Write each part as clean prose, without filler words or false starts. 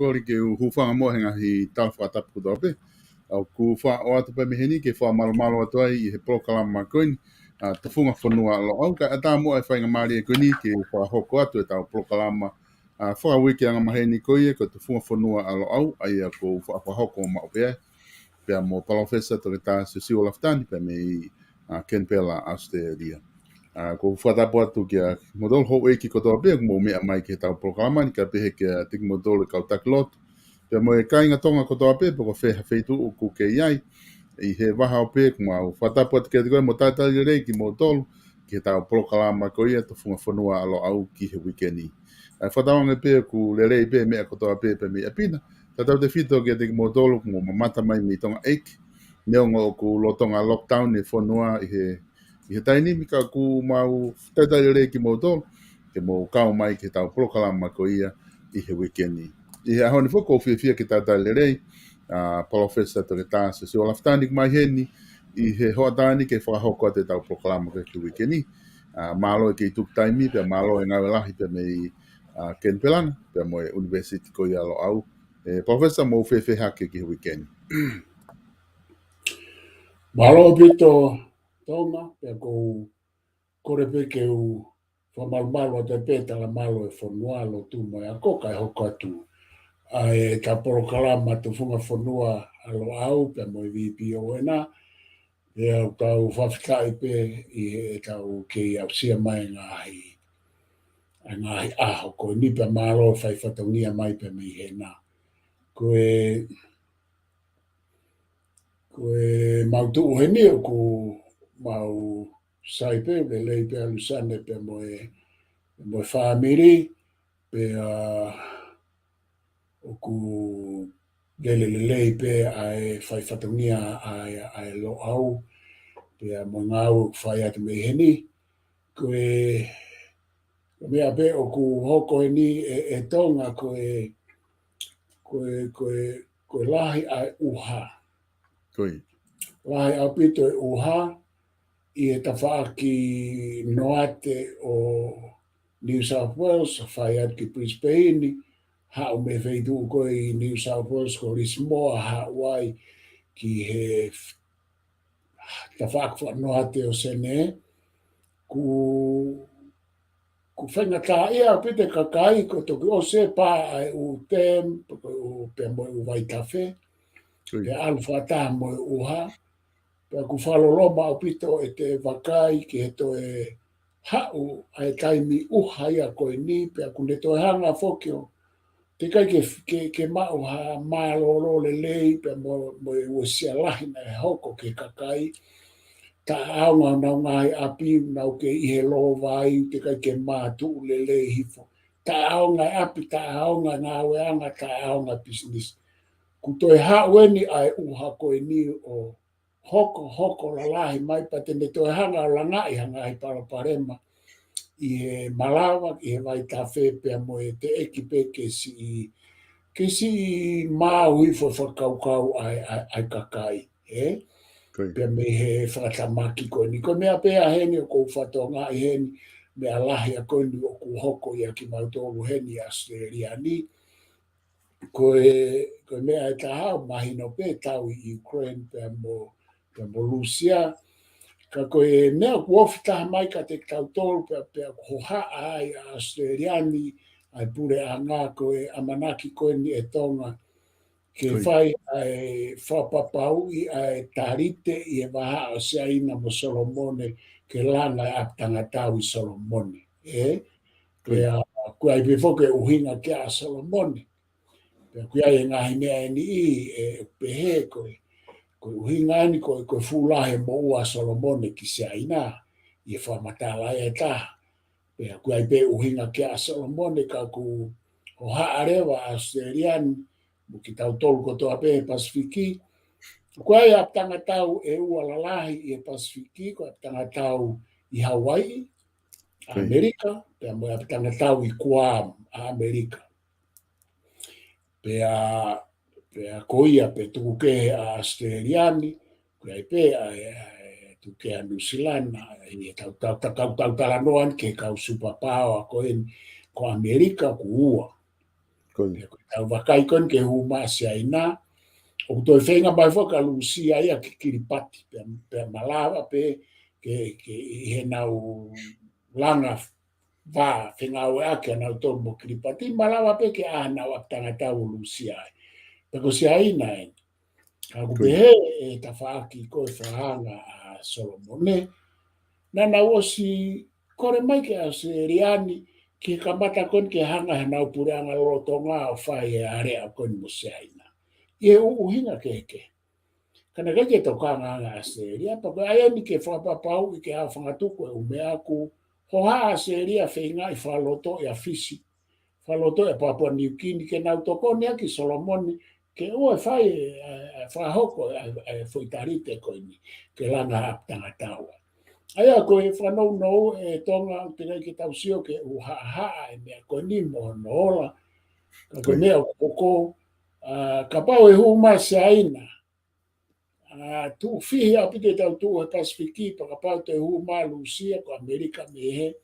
kori ke hufanga mo henga hi talfa tapu dope. Au ku fa o atu pe miheni ke fa malo atu ai I he prokalama koini. Tafunga whanua alo au ka ata mo e whainga maari e koini ke fa hoko atu e tau prokalama. Whaka wiki anga maheni koie ko tafunga whanua alo au ai a ko fa hoko ma opea. Pea mo palofesa to ke ta se siwa laftani pe me Ken Pela Australia. Ko whatapo atu kia modol ho eki kotoa pia mo mea mai ke tau programa ni ka pehe ke tiki modol kau taklotu. Pea mo e kainga tonga kotoa pia poko wheha wheitu uku ke iai I he waha o pia kuma au whatapo atu kia tikoe mo tātari rei ki modol ke tau programa ko ia to funga whanua alo au ki he weekendi. Whatawanga pia ku lerei pia mea kotoa pia pe mea pina. Tatau te whito kia tiki modol mo mamata mai mi tonga eiki. Neongo ku lotonga lockdown e whanua I he taini mika ku mau taitai rei ki mautolo, ke mau kau mai ke tau prokalama ko ia I he weekendi. I he ahoni whoko whiwhia ke taitai rei, Professor to ke tāsa se o laftani mai heni, I he hoatani ke whakahoko te tau prokalama ko ke weekendi. Malo ke tuk taimi, pe malo e ngawe lahi pe mei Ken Pelana, pe mo e University ko ia lo au. Professor mo whiwhi hake ki he weekendi. Malo pito tonga pe ko kore pe ke u whamalmalo te peta la malo e whanua lo tu mo e ako kai hoko atu. Ai ka porokalama tu funga whanua alo au pe mo I VPO ena. E au tau whawhikai pe I he tau ke au sia mai ngahi aho ko ni pe malo whai whatongia mai pe mi he na. Koe mautu uheni o ku mau saipe le lei pe alusane pe moe whamiri pe o ku lei pe ai whai whatongia ai lo au pe mo ngau whai atu me heni koe mea pe o ku hoko heni e tonga koe lahi ai uha. Lahi au pito e uha I e tawhaaki noate o New South Wales, whai atu ki Brisbane, hao me wheitu koe I New South Wales ko Lismore, Hawaii ki he tawhaaki noate o sene, ku whenga tā ia pite kakai ko toki o se pā ai u tem, o pe mo u vai kafe, pe alfa tā mo uha, pe ku whaloloma o pito e te wakai ki he to e hau ai kaimi uha ia koe ni, pe ku ne to e hanga whokio, te kai ke mau ha mālolo le lei, pe mo e usia lahina e hoko ke kakai, ta aunga nau ngai api nau ke ihe lo vai, te kai ke mātu le lei hifo, ta aunga api, ta aunga ngāwe anga, ta aunga business. Ku toi haweni ai uha koe ni o hoko la lahi mai pa te ne toi hanga la ngai hanga I paraparema I he malawa, I he vai kafe pia mo e te ekipe ke si mau hifo whakaukau ai kakai, pia me he whatamaki koe ni. Koe mea pia heni o kou whatonga I heni mea lahi a koe ni o ku hoko ia ki mautolu heni Australia ni. Koe mea e tahau mahino pe tau I Ukraine pia mo Lucia. Ka koe mea ku ofi taha mai ka te tautolu pia hoha ai Australiani ai pure a ngā koe amanaki koe ni e tonga ke whai ai whapapau I ai tarite I e waha o seaina mo Solomone ke lana e aptanga tau I Solomone. Pea kua I pefoke uhinga ke a Solomone. Pea kua I ngahi mea ni I pehe koe uhinga ni koe fulahe mo ua Solomone ki seaina I whamatala e taha. Pea kua I pe uhinga ke a Solomone ka ku o haarewa Australian mo ki tau tolu kotoa pe Pasifiki. Kua I aptanga tau e ua lalahi I Pasifiki, kua aptanga tau I Hawaii, Amerika, pea mo aptanga tau I Guam, Amerika. Pea koia pe tuku ke a Australiani, kua I pe tuke a New Zealand, I tau talanoan ke kau superpower ko Amerika ku ua. Tau wakai kon ke huma si aina. O toi whenga mai whaka lusia ia ki Kiripati. Pea malawa pe ke he nau langa wā whenga oe ake nau tō mo Kiripati. Malawa pe ke aha nau tangata o lusia. Peko si aina e. Kako pehe e ta whaaki koe whahanga a Solomone. Nana osi kore mai ke a Seriani ki kamata kon ke hanga he nau pureanga rotonga o whai e area kon mo se aina. Ie uhinga keke. Kana keke toka nganga a Seria, pako aia ni ke whapapau i ke a whangatuko e ume aku, hoha a Seria whenga i whaloto e a fisi. Whaloto e Papua New Guinea ke nau toko ni aki Solomoni, ke ua whai whahoko e whuitarite koe ni, ke langa aptanga taua. Aia koe whanau nou e tonga te rei ke tausio ke uhaha e mea koe ni mo noola, ka koe mea koko, ka pau e huma se aina. Tu fihi a pite tau tu e Pasifiki, pa ka pau te huma Lucia ko Amerika mehe.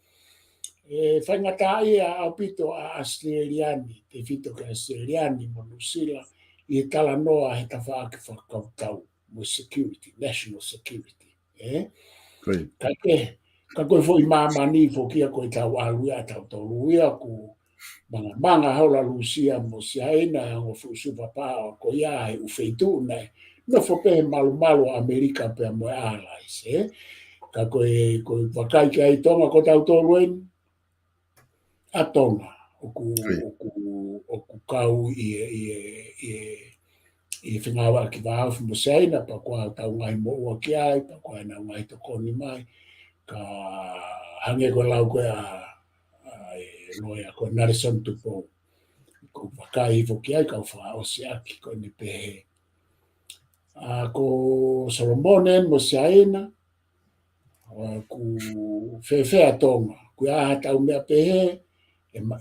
E whaingata ia a pito a Australiani, te fito ke Australiani mo Lucila, i tala noa he ta whaake whakautau mo security, national security. Ka koe fo i mamani fo kia koe tau aluia tau toluia ku manga haula Lucia mo si aina o fu supapao ko ia e ufeitu nei no fo pe malu Amerika pe mo allies ka koe wakai kai tonga ko tau toluen atonga o ku kau i whingawa ki wahau mo si aina pa kua tau ngai mo ua ki ai pa kua na ngai to koni mai ka hange ko lau koe a loia ko Nelson Tupo ko wakai fo ki ai ka fa o se aki ko ni pe ko Solomone mo se aina ku fefe atonga ku a tau mea pe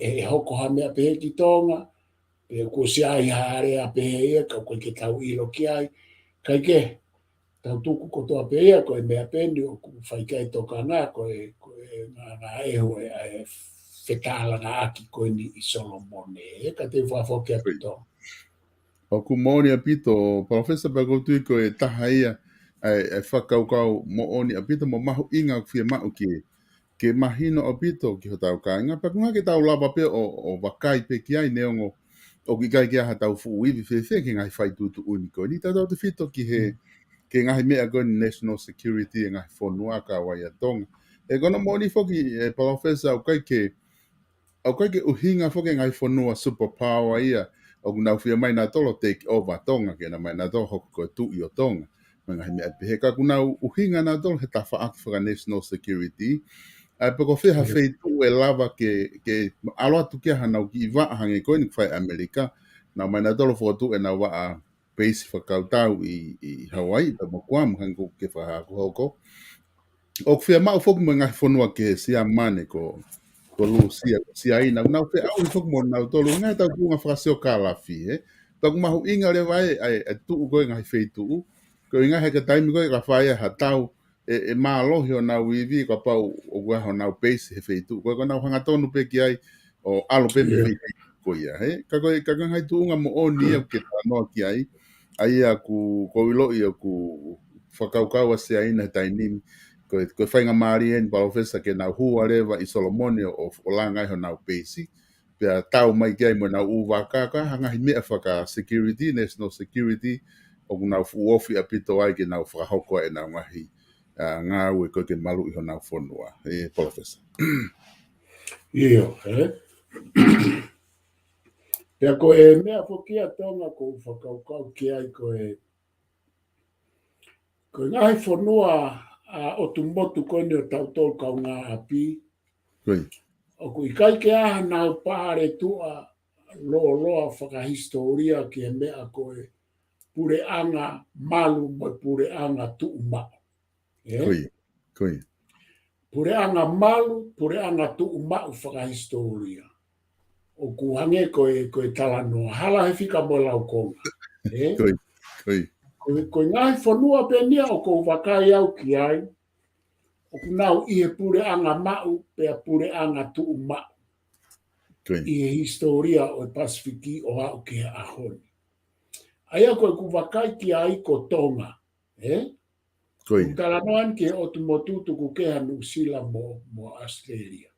e hoko ha mea pe ki tonga pe ko se ai hare a pe ka ko ki tau ilo ki ai kai ke tau tuku ko to pe ko mea pe ni ku fai kai to kana ko nga e ho e fetala na aki koe ni i Solomone, ka te whafoke a pito. O ku maoni a pito, Professor Bagotui ko e taha ia e whakaukau maoni a pito mo mahu inga whia mau ke mahino a pito ki ho tau kāinga, pa kunga ke tau lava pe o wakai pe ki ai neongo o ki kai kia ha tau fuuiwi whewhe ke ngai whai tutu uni koe. Ni tau te whito ki he ke ngahi mea koe ni national security e ngahi whonua ka wai a tonga. E kono maoni whoki Professor au kai ke uhinga whoke ngai whanua superpower ia o kunau whia mai nā tolo take over tonga ke na mai nā tolo hoku koe tu i o tonga ngai mea pehe ka kunau uhinga nā tolo he ta whaaki whaka national security ai peko whiha whei tu e lava ke aloa tu kia hanau ki i waa hange koe ni whai Amerika na mai nā tolo whakatu e na waa base whakautau i Hawaii pa mokuamu hango ke whahaku hoko o whia mau whoki mo ngai whanua ke sia mane ko si aina nau pe au fok mo nau tolu ngai tau kunga frasio kala fi tak mahu inga le vai ai tu go ngai feitu ko inga he ka taimi go ka fai ha tau e malo ho na wivi ka pau o go ho na base he feitu ko nau hanga tonu pe ki ai o alo pe me feitu ko ia ka ngai tu nga mo oni ke no ki ai aku ko ilo i aku whakaukau se aina tainimi ko whainga maari en Professor ke nau hua rewa i Solomone o langa ho nau basic pia tau mai kia mo nau uwaka ka hangahi mea whaka security, national security o nau fuofi a pito ai ke nau whakahoko e nau ngahi ngā ue ko ke malu i ho nau whonua Professor Iyo pia ko e mea whokia tonga ko whakaukau ki ai ko ngahi whonua o tumotu koni o tautol kau ngā api. O ku i kai ke aha nau pāre tua loa whakahistoria ki e mea koe pure anga malu mo pure anga tuuma. Pure anga malu, pure anga tuuma whakahistoria. O ku hange koe talanoa. Hala he whika mo lau konga. Koe ngahi whanua penia o ko wakai au ki ai. O ku nau i he pure anga mau, pea pure anga tuu mau. i historia o Pasifiki o au ke ahoni. Aia koe ku wakai ki ai ko Tonga, Ku talanoan ke o tu motutu ku ke New Zealand mo Australia.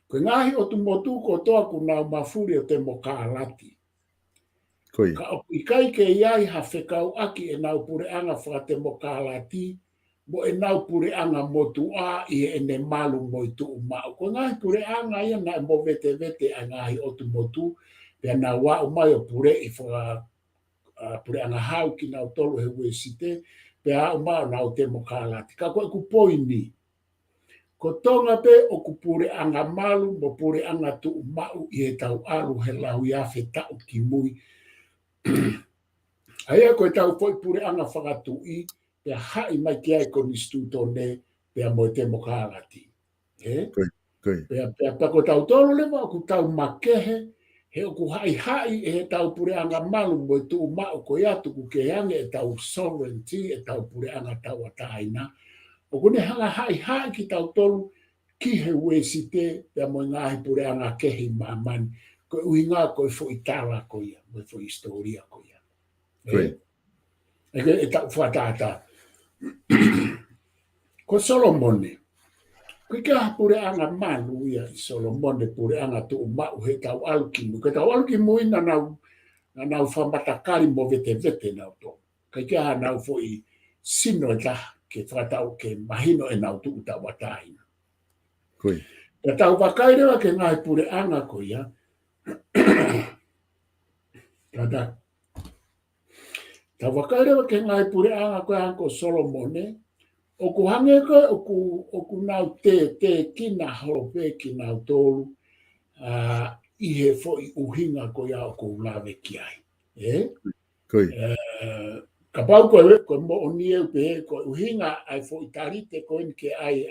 Ko ngahi o tu motu ko toa ku nau mafuri o te mo kaalati. Ka o ikai ke iai ha whekau aki e nau pure anga wha te mo kaalati, mo e nau pure anga motu a i e ne malu mo i tu umau. Ko ngahi pure anga ia na mo vete a ngahi o tu motu, pia na wa umai o pure i wha pure anga hau ki nau tolu he uesite, pia umau nau te mo kaalati. Ka koe ku poini. Ko Tonga pe o ku pure anga malu mo pure anga tu umau i e tau alu he lau ia whe tau ki mui. Aia koe tau foi pure anga whakatui, pia hai mai ki ai ko nistu tone, pia mo te mo kaalati. Pia ko tau tolu lewa o ku tau makehe, he o ku hai e he tau pure anga malu mo tu umau ko ia tu ku ke ange e tau sovereignty, e tau pure anga tau ataina. O kune hanga hai ki tau tolu ki he uesite pia mo ngahi pure anga kehi mamani. Ko uinga ko fo itala ko ia, mo fo historia ko ia. E tau whatata. Ko Solomone. Ko kia pure anga manu ia i Solomone pure anga tu umau he tau alukimu. Ko tau alukimu ina nau whamatakari mo vete nau to. Ko kia nau fo i sino ta ke whatau ke mahino e nau tu uta wataina. Ka tau wakai rewa ke ngai pure anga ko ia. Tata. Tau wakai rewa ke ngai pure anga ko ia ko Solomone. O ku hange ko o ku nau te kina horope ki nau tolu. I he fo i uhinga ko ia o ku lawe ki ai. Ka pau koe mo o nie pe ko uhinga ai fo itarite ko in ke ai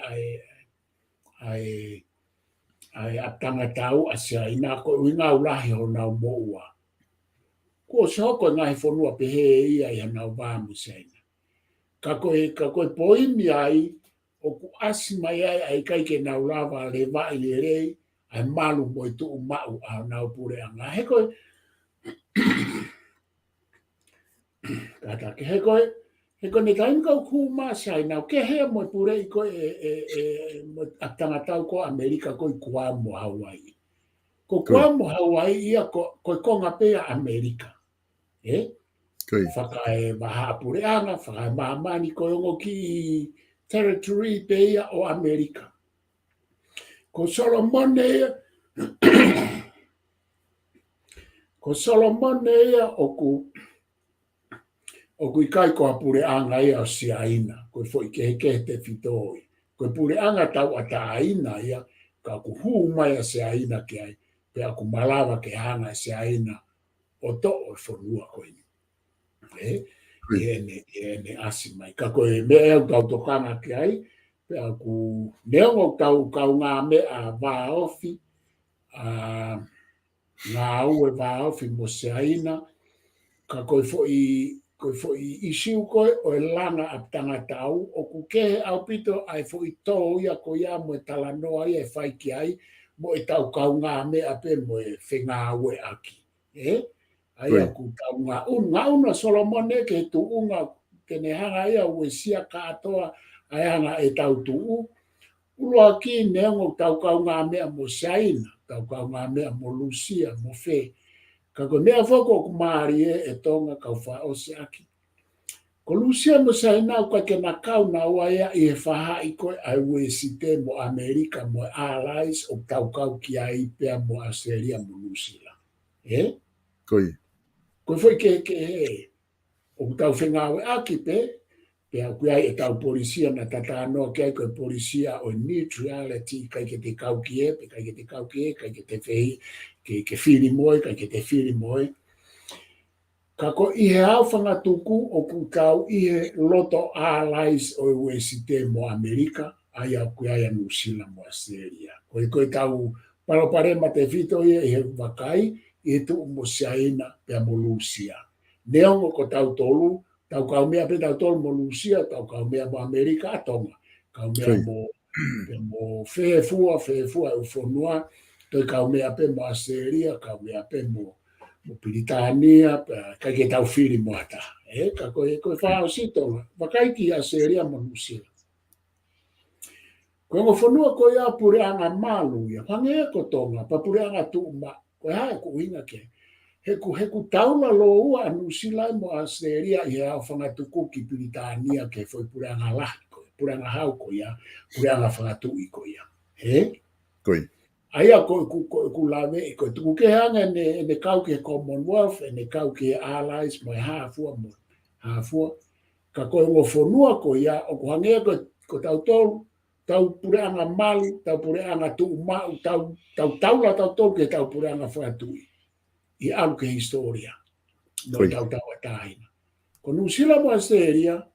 atanga tau asia ina ko uhinga ulahi ho nau mo ua. Ko so ko ngai fo nua pe he ia nau ba musaina. Ka koe poini ai o ku asima ai kai ke nau lava le vai le rei ai malu mo tu umau a nau pure anga. He koe kata ke he koe ne taim kau kuma sai nau ke he mo pure i koe mo atanga tau ko Amerika ko i kua mo Hawaii. Ko kua mo Hawaii ia ko konga pea Amerika. Whaka e maha pure anga, whaka e mahamani ko ongo ki territory pea o Amerika. Ko Solomone ia o ku ikai ko pure anga ia o siaina, ko fo i ke te fitoi. Ko pure anga tau ata aina ia, ka ku huma ia siaina ke ai, pe aku malawa ke hanga siaina, o to o fonua ko ini. Ene asimai. Ka koe mea tau tokanga ke ai, pe aku neongo tau ngā mea vaofi, ngā ue vaofi mo siaina, ka koe fo i isiu koe o e langa aptanga tau, o ku kehe au pito ai fo i tō ia ko ia mo e talanoa ia e whai ki ai, mo e tau kau ngā mea pe mo e whenga ue aki. Ai aku tau ngā una Solomone ke tu unga kene hanga ia ue sia katoa ai hanga e tau tu uloa ki neongo tau kau ngā mea mo siaina, tau kau ngā mea mo Lucia, mo fe. Ka ko mea foko ku maari e tonga kau wha o se aki. Ko Lucia mo siaina au ka ke na kau na waia i e whaha i koe ai ue site mo Amerika mo allies o tau kau ki ai pea mo Australia mo Lucia. Koe foi ke he o tau whenga ue aki pe au kui ai e tau polisia na tata anoa ke ai koe polisia o neutrality kai ke te kau ki e, kai ke te kau ki e, kai ke te whei, ke whiri moe, kai ke te whiri moe. Ka ko i he au whangatuku o ku tau i he loto allies o ue site mo Amerika, ai au kui ai anu sila mo Australia. Koe tau paroparema te whito i he wakai, i tu mo siaina pe mo Lucia. Neongo ko tau tolu, tau kau mea pe tau tolu mo Lucia, tau kau mea mo Amerika atonga. Kau mea mo whefua e ufonua, toi kau mea pe mo Australia, kau mea pe mo Piritania, kai ke tau whiri mo ata. Ka koe whao sito, wakaiki Australia mo Nusila. Koe ngo whanua koe a pure anga malu ia, hange e ko tonga, pa pure anga tu ma, koe hae ko inga ke. Heku taula lo ua a Nusila mo Australia i hea whangatuku ki Piritania ke foi pure anga lahi koe, pure anga hau koe ia, pure anga whangatu i koe ia. Koe. Aia ku lawe, koe tuku ke hanga ne kau ke Commonwealth, ne kau ke Allies mo e hafua mo, hafua. Ka koe ngo whanua koe ia, o ku hangea ko tau tolu, tau pure anga malu, tau pure anga tu mau, tau taula tau tolu ke tau pure anga whanatui. I au ke historia, no tau atahina. Ko Nusila mo Australia,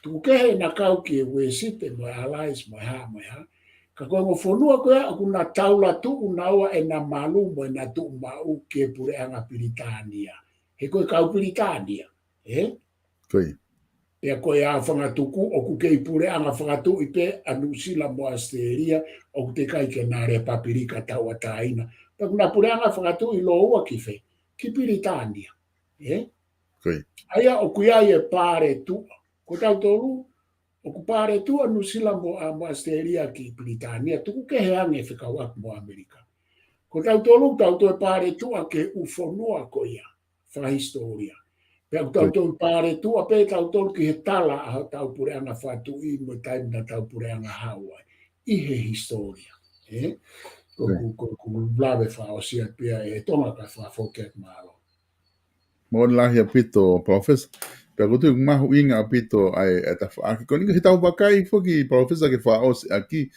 tuku ke he na kau ke Wesite mo e Allies mo e ha, ka koe ngo whanua koe a ku na taula tu unaua e na malu mo e na tu mau ke pure anga Piritania. He koe kau Piritania, Koe. Pea koe a whangatuku o ku kei pure anga whangatu i pe a Nusila mo Australia o ku te kai ke nare papirika tau ataina. Pea kuna pure anga whangatu i loa ki whe, ki Piritania. Koe. Aia o kuia e pare tua. Ko tau tolu, o ku pare tua Nusila mo Australia ki Piritania, tuku ke heange whikawak mo Amerika. Ko tau tolu, tau to e pare tua ke ufonua ko ia, whahistoria. Pea tau tolu pare tua, pe tau tolu ki he tala a tau pure anga whatu i mo taimina tau pure anga Hawaii. I he historia. Ko lawe whaosia pia e tonga ka whafoket malo. Mo lahi a pito, Professor. Pea kutu mahu inga a pito ai e ta whaaki. Ko ninga he tau wakai foki, Professor, ke whaos aki,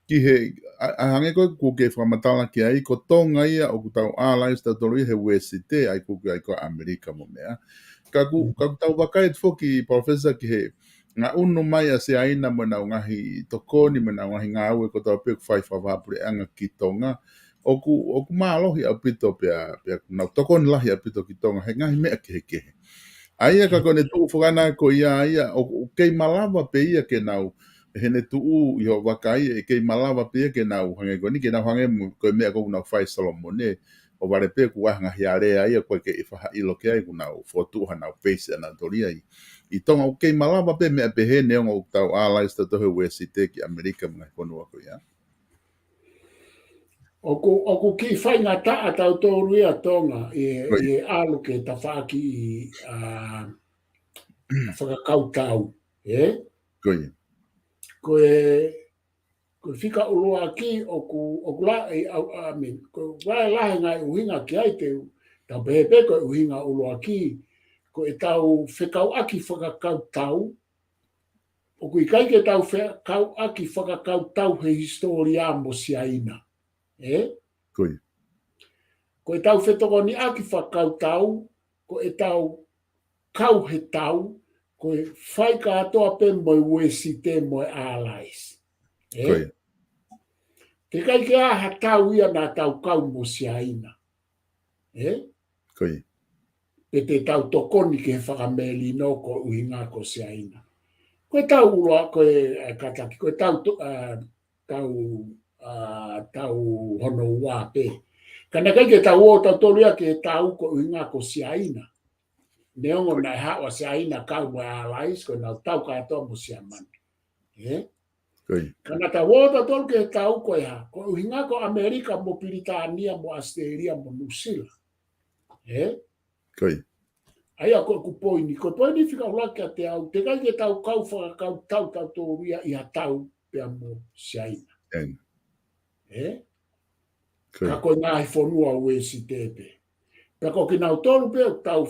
ki he, a hange koe ku ke whamatala ki ai, ko tonga ia o ku tau Allies, tau tolu i he Wesite, ai kuku ai ko Amerika mo mea. Kaku tau wakai foki, Professor, ki he, ngā unu mai a se aina mo na ngahi tokoni, mo na ngahi ngā ue ko tau peku whai whawapure anga ki tonga, o ku mālohi a pito pia nau tokoni lahi a pito ki tonga, he ngahi mea ke he kehe. Aia ka kone tuu whakana ko ia, o kei malawa pe ia ke nau, he ne tuu i ho wakai, e kei malawa pe ia ke nau hange ko ni, ke nau hange mo koe mea kou nau whai Solomone, o ware pe ku wahanga hiare ia koe ke i whaha ilo ke ai ku nau whotuha nau peise ana toria i tonga o kei malawa pe mea pe he neonga o tau Allies ta tohe Wesite ki Amerika mga konua ko ia. O ku ki whai ngā taa tau tōru ia tonga i alu ke ta whaki i whakakau tau. Koe. Koe whika uloa ki o ku lae ko lahe ngai uhinga ki ai te tau pehepe koe uhinga uloa ki ko e tau whekau aki whakakau tau o ku ikai ke tau whekau aki whakakau tau he historia mo siaina. Koe. Ko e tau whetokoni aki whakau tau, ko e tau kau he tau, ko e whai ka atoa pe mo e Wesite mo e Allies. Koe. Te kai ke aha tau ia nā tau kau mo siaina. Koe. Pe te tau tokoni ke he whakameli no ko uhinga ko siaina. Ko e tau uloa, ko e kataki, ko e tau hono ua pe. Kana kai ke tau o tau tolu ia ke tau ko uhinga ko siaina. Neongo nai hawa siaina kau mo Allies, ko nau tau ka atoa mo siamani. Kana tau o tau tolu ke tau ko ia, ko uhinga ko Amerika mo Piritania mo Australia mo Nusila. Koe. Aia ko ku poini, ko poini whika ulaka te au, te kai ke tau kau whakakau tau tolu ia i ha tau pia mo siaina. Ka koe ngā hi whanua Wesite pe. Pea ko ki nau tolu pe tau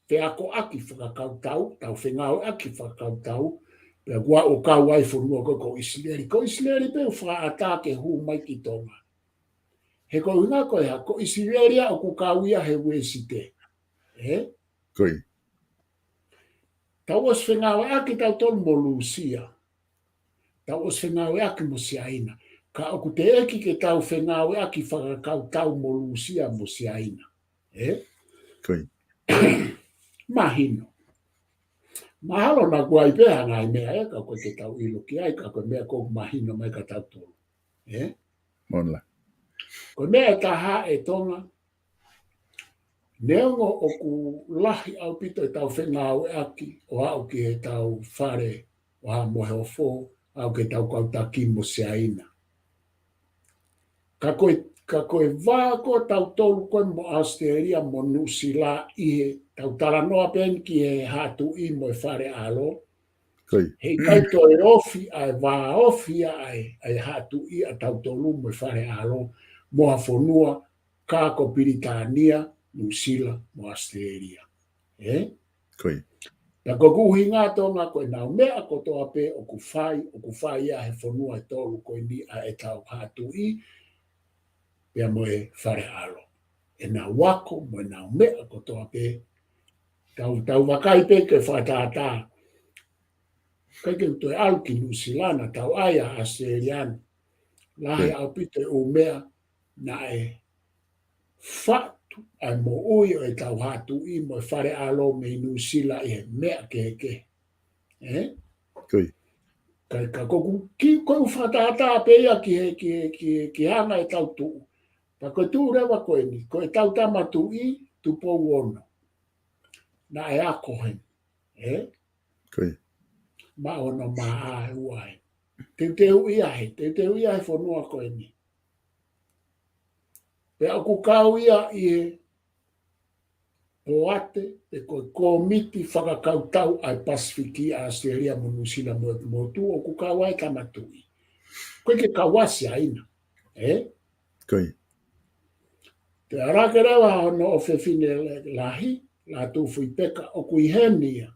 whiako aki whakakau tau, tau whengau aki whakakau tau, pea gua o kau ai whanua ko Isleri. Ko Isleri pe whaata ke hu mai ki tonga. He ko hinga koe ha, ko Isleri o ku kau ia he Wesite. Koe. Tau os whengau aki tau tolu mo Lucia. Tau os whengau aki mo siaina. Ka oku te eki ke tau whengau aki whakakau tau mo Lucia mo siaina. Koe. Mahino. Mahalo na guai peha ngai mea ka koe ke tau ilo ki ai, ka koe mea kou mahino mai ka tau tolu. Monla. Ko mea taha e tonga, neongo o ku lahi au pito e tau whenga au e aki, o au ki he tau whare o ha mohe o fō, au ke tau kautaki mo se aina. Ka koe wā ko tau tolu koe mo Australia mo nusi la ihe tau tala noa pen ki he hatu i mo e whare alo. Hei kaito e ofi ai wā ofi ai hatu i a tau tolu mo e whare alo mo ha whonua ka ko Piritania, New Zealand mo Australia. Na ko kuhi ngā tonga koe nau mea ko toa pe o ku whai ia he whonua e tolu koe ni a e tau hatu i pea mo e whare alo. E nā wako mo e nau mea ko toa pe tau wakai pe ke whatātā. Kai ke uto e au ki New Zealand tau aia Australian. Lahe au pite o mea na e whatu ai mo ui o e tau hatu i mo e whare alo me New Zealand e mea ke. Kai ka koku ki koe whatātā pe ia ki hanga e tau tuu. Pa koe tū rewa koe ni, koe tau tamatu i tu pou ono. Na e ako hen. Ma ono ma a uai. Te ui ai whanua koe ni. Pe aku kau ia i e o ate e koe komiti whakakautau ai Pasifiki a Australia mo New Zealand mo tu o ku kau ai tamatu i. Koe ke kawasi aina. Te arake rewa ono o whewhine lahi, la tu fui peka o kui henia.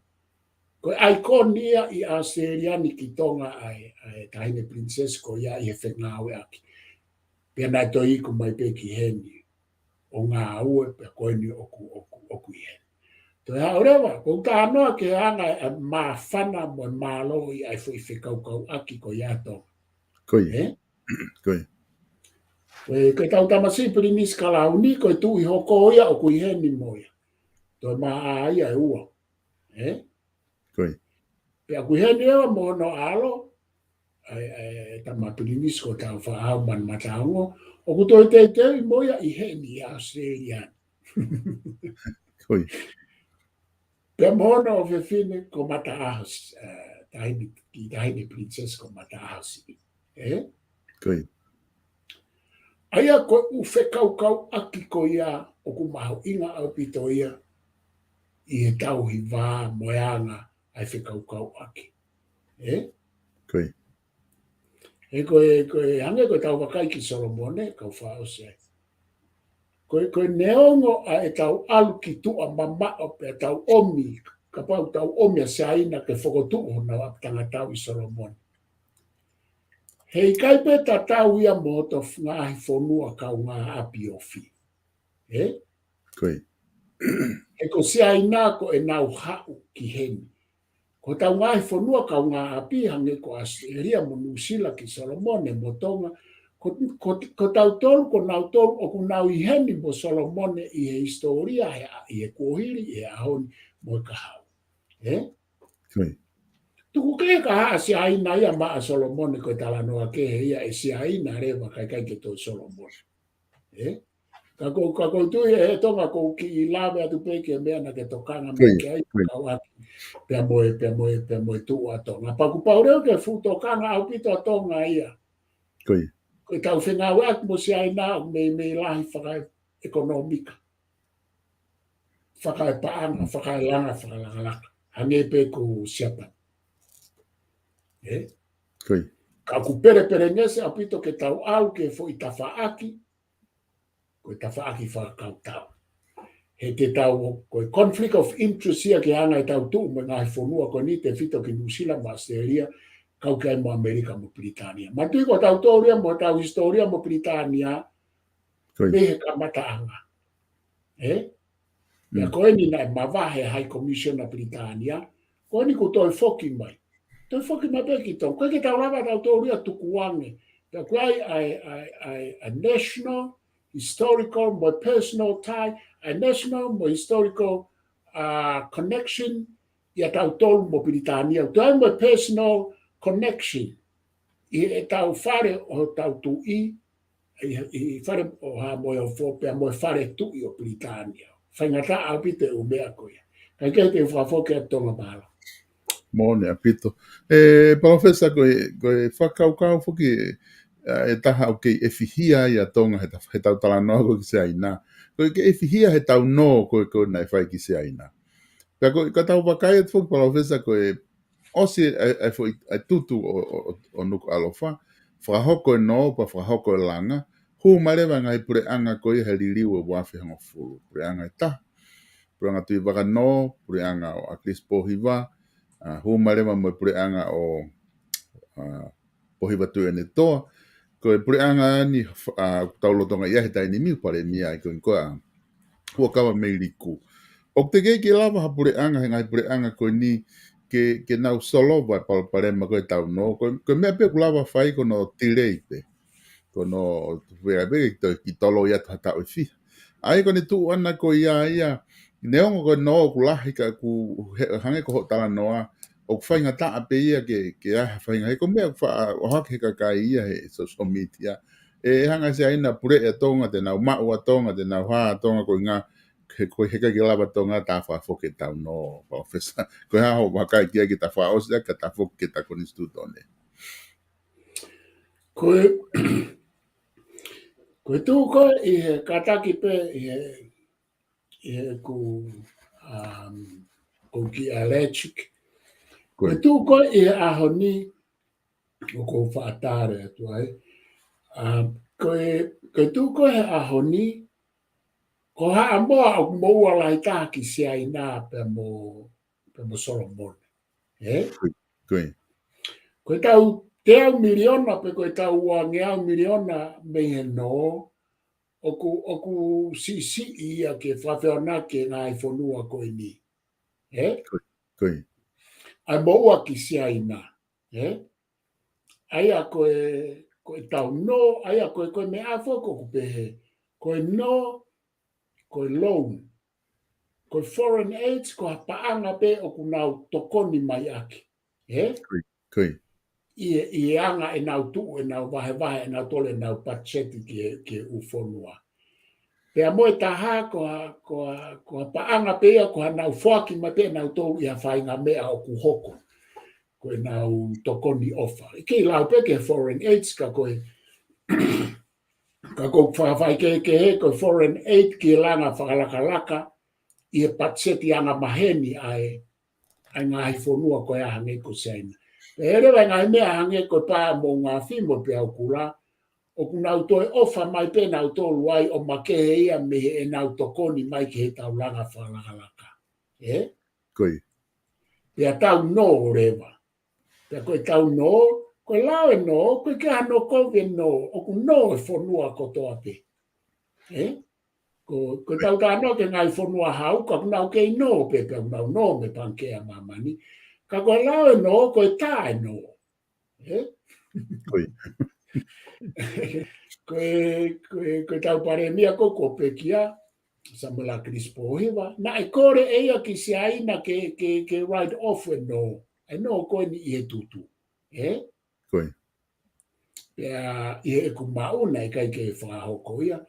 Koe aikonia i Australiani ki tonga ai tahine princess ko ia i he whengawe aki. Pea nai toi iku mai peki heni. O ngā ue pe koe ni oku i heni. Toi hao rewa, kou ta anoa ke anga e maa whana mo maa lo i ai fui whikaukau aki ko ia tonga. Koe tau tamasi pili nis kalau ni koe tu i hoko ia o kui heni moia. Toi maa ia e ua. Pea kui heni ewa mo no alo, tama pili nis ko tau whaau man mataongo, o ku toi te i moia i heni i Australian. Pea mono o whewhine ko mata ahas, tahini princess ko mata ahas i. Aia koe u whekaukau aki ko ia o ku mahu inga au pito ia i he tau hi wā moeanga ai whekaukau aki. Koe hange koe tau wakai ki Solomone, kau whao se. Koe neongo a e tau alu ki tua mama o pe tau omi, ka pau tau omi a se aina ke whakotu o na waptanga tau i Solomone. Hei kai pe ta tau ia moto ngahi whonua kau ngā api o fi. E ko se aina ko e nau hau ki heni. Ko tau ngahi whonua kau ngā api hange ko Australia mo New Zealand ki Solomone mo tonga. Ko tau tolu ko nau tolu o ku nau i heni mo Solomone i he historia i he kuohiri i he ahoni mo i ka hau. Tuku ke ka haa si aina ia maa Solomone koe tala noa ke he ia e si aina rewa kai ke toi Solomone. Ka kou tui e tonga kou ki i lawe atu peke mea na ke tokanga me ke ai kawaki pea moe tu atonga. Paku paureo ke fu tokanga au pito atonga ia. Koe tau whenga wak mo si aina me lahi whakai ekonomika. Whakai paanga, whakai langa, whakalangalaka. Hange pe ku siapa. Ka ku pere ngese apito ke tau au ke fo i tafaaki, koe tafaaki whakautau. He te tau koe conflict of interest ia ke hanga i tau tuu me ngahi whonua koe ni te whito ki New Zealand mo Australia, kau kai mo Amerika mo Britania. Ma tui ko tau tōria mo tau historia mo Britania, me he kamataanga. Mea koe ni nai mawahe High Commission na Britania, koe ni ko toi foki mai. Toi foki mai peki tau. Koe ke tau lava tau tōria tukuange. Pea koe ai a national, historical, mo personal tie, a national, mo historical connection, ia tau tolu mo Britania. Toi mo personal connection. I e tau whare o tau tui, i fare o ha mo o fo pe mo fare tu io Britania. Whaingata au pite o mea koia. Kai kei te whafoke a tonga mala. Mone apito. Profesa koe whakaukau whuki e taha o kei e whihia i a tonga he tau tala noa koe ki se aina. Koe ke e whihia he tau no koe nei whai ki se aina. Pea koe ka tau wakai e whuki profesa koe osi e tutu o nuku alofa. Whahoko e no pa whahoko e langa. Hu marewa ngai pure anga koe he liliu e wafi hanga fulu. Pure anga e taha. Pure anga tui waka no. Pure anga o at least pohiwa. Hu marema mo pureanga o pohiwa tu ene toa. Ko e pureanga ni taulotonga ia he taini miu pare mia i koe koa. Hua kawa mei riku. O te kei ke lava ha pureanga he ngai pureanga koe ni ke nau solo vai palparema koe tau no. Koe mea pe kulava whai kono tirei pe. Kono wea pe ki tolo ia tata o fi. Ai kone tu ana ko ia neongo ko no kulahi ka ku hange ko tala noa o whainga ta ape ia ke aha whainga he ko mea o hake ka kai ia he social media e hanga se aina pure e tonga te nau mau a tonga te nau haa tonga ko ngā ko heka ki lava tonga ta wha foke tau no profesa ko ha ho wakai kia ki ta wha osia ka ta foke ta koni studone Koe tū koe i he kataki pe i he ku ki allergic. Koe tū koe i he ahoni o ko whaatare atu ai. Koe tū koe he ahoni ko haa moa o moua lai tāki se ai nā pe mo Solomon. Koe tau te au miliona pe koe tau wange au miliona me he no oku si ia ke whawheona ke ngā i whonua koe ni. Ai moua ki se ai nā. Aia koe tau no, aia koe me a whoko kupehe. Koe no, koe loan, koe foreign aid, koe paanga pe o ku nau tokoni mai aki. I anga e nau tuu, e nau vahe, e nau tole, e nau pacheti ke ufonua. Pea moe taha koa paanga pe ia, koa nau whaki ma pe nau tolu ia whainga mea o ku hoko. Koe nau tokoni ofa. Kei lau pe ke foreign aid, ka koe whawhai ke he, koe foreign aid ki langa whakalaka i e pacheti anga maheni ai ngā hifonua koe ahange ko seina. Pere wai ngai mea hange koe pā mō ngā whimo pe au kula, o ku nau toi ofa mai pe nau tolu ai o make he ia me e nau tokoni mai ki he tau langa whakalaka. Pea tau no rewa. Pea koe tau no, koe lawe no, koe ke hano kowe no, o ku no e whonua kotoa pe. Koe tau tā no ke ngai whonua hau, ka kunau kei no pe, pea kunau no me pankea mamani. Ka koe lawe no, koe tā no. Koe tau pare mia koko pe kia, Samuela Crispo hewa, na e kore eia ki se aina ke ride off e no. E no koe ni i he tutu. Pea i he ku mauna i kai ke whahoko ia.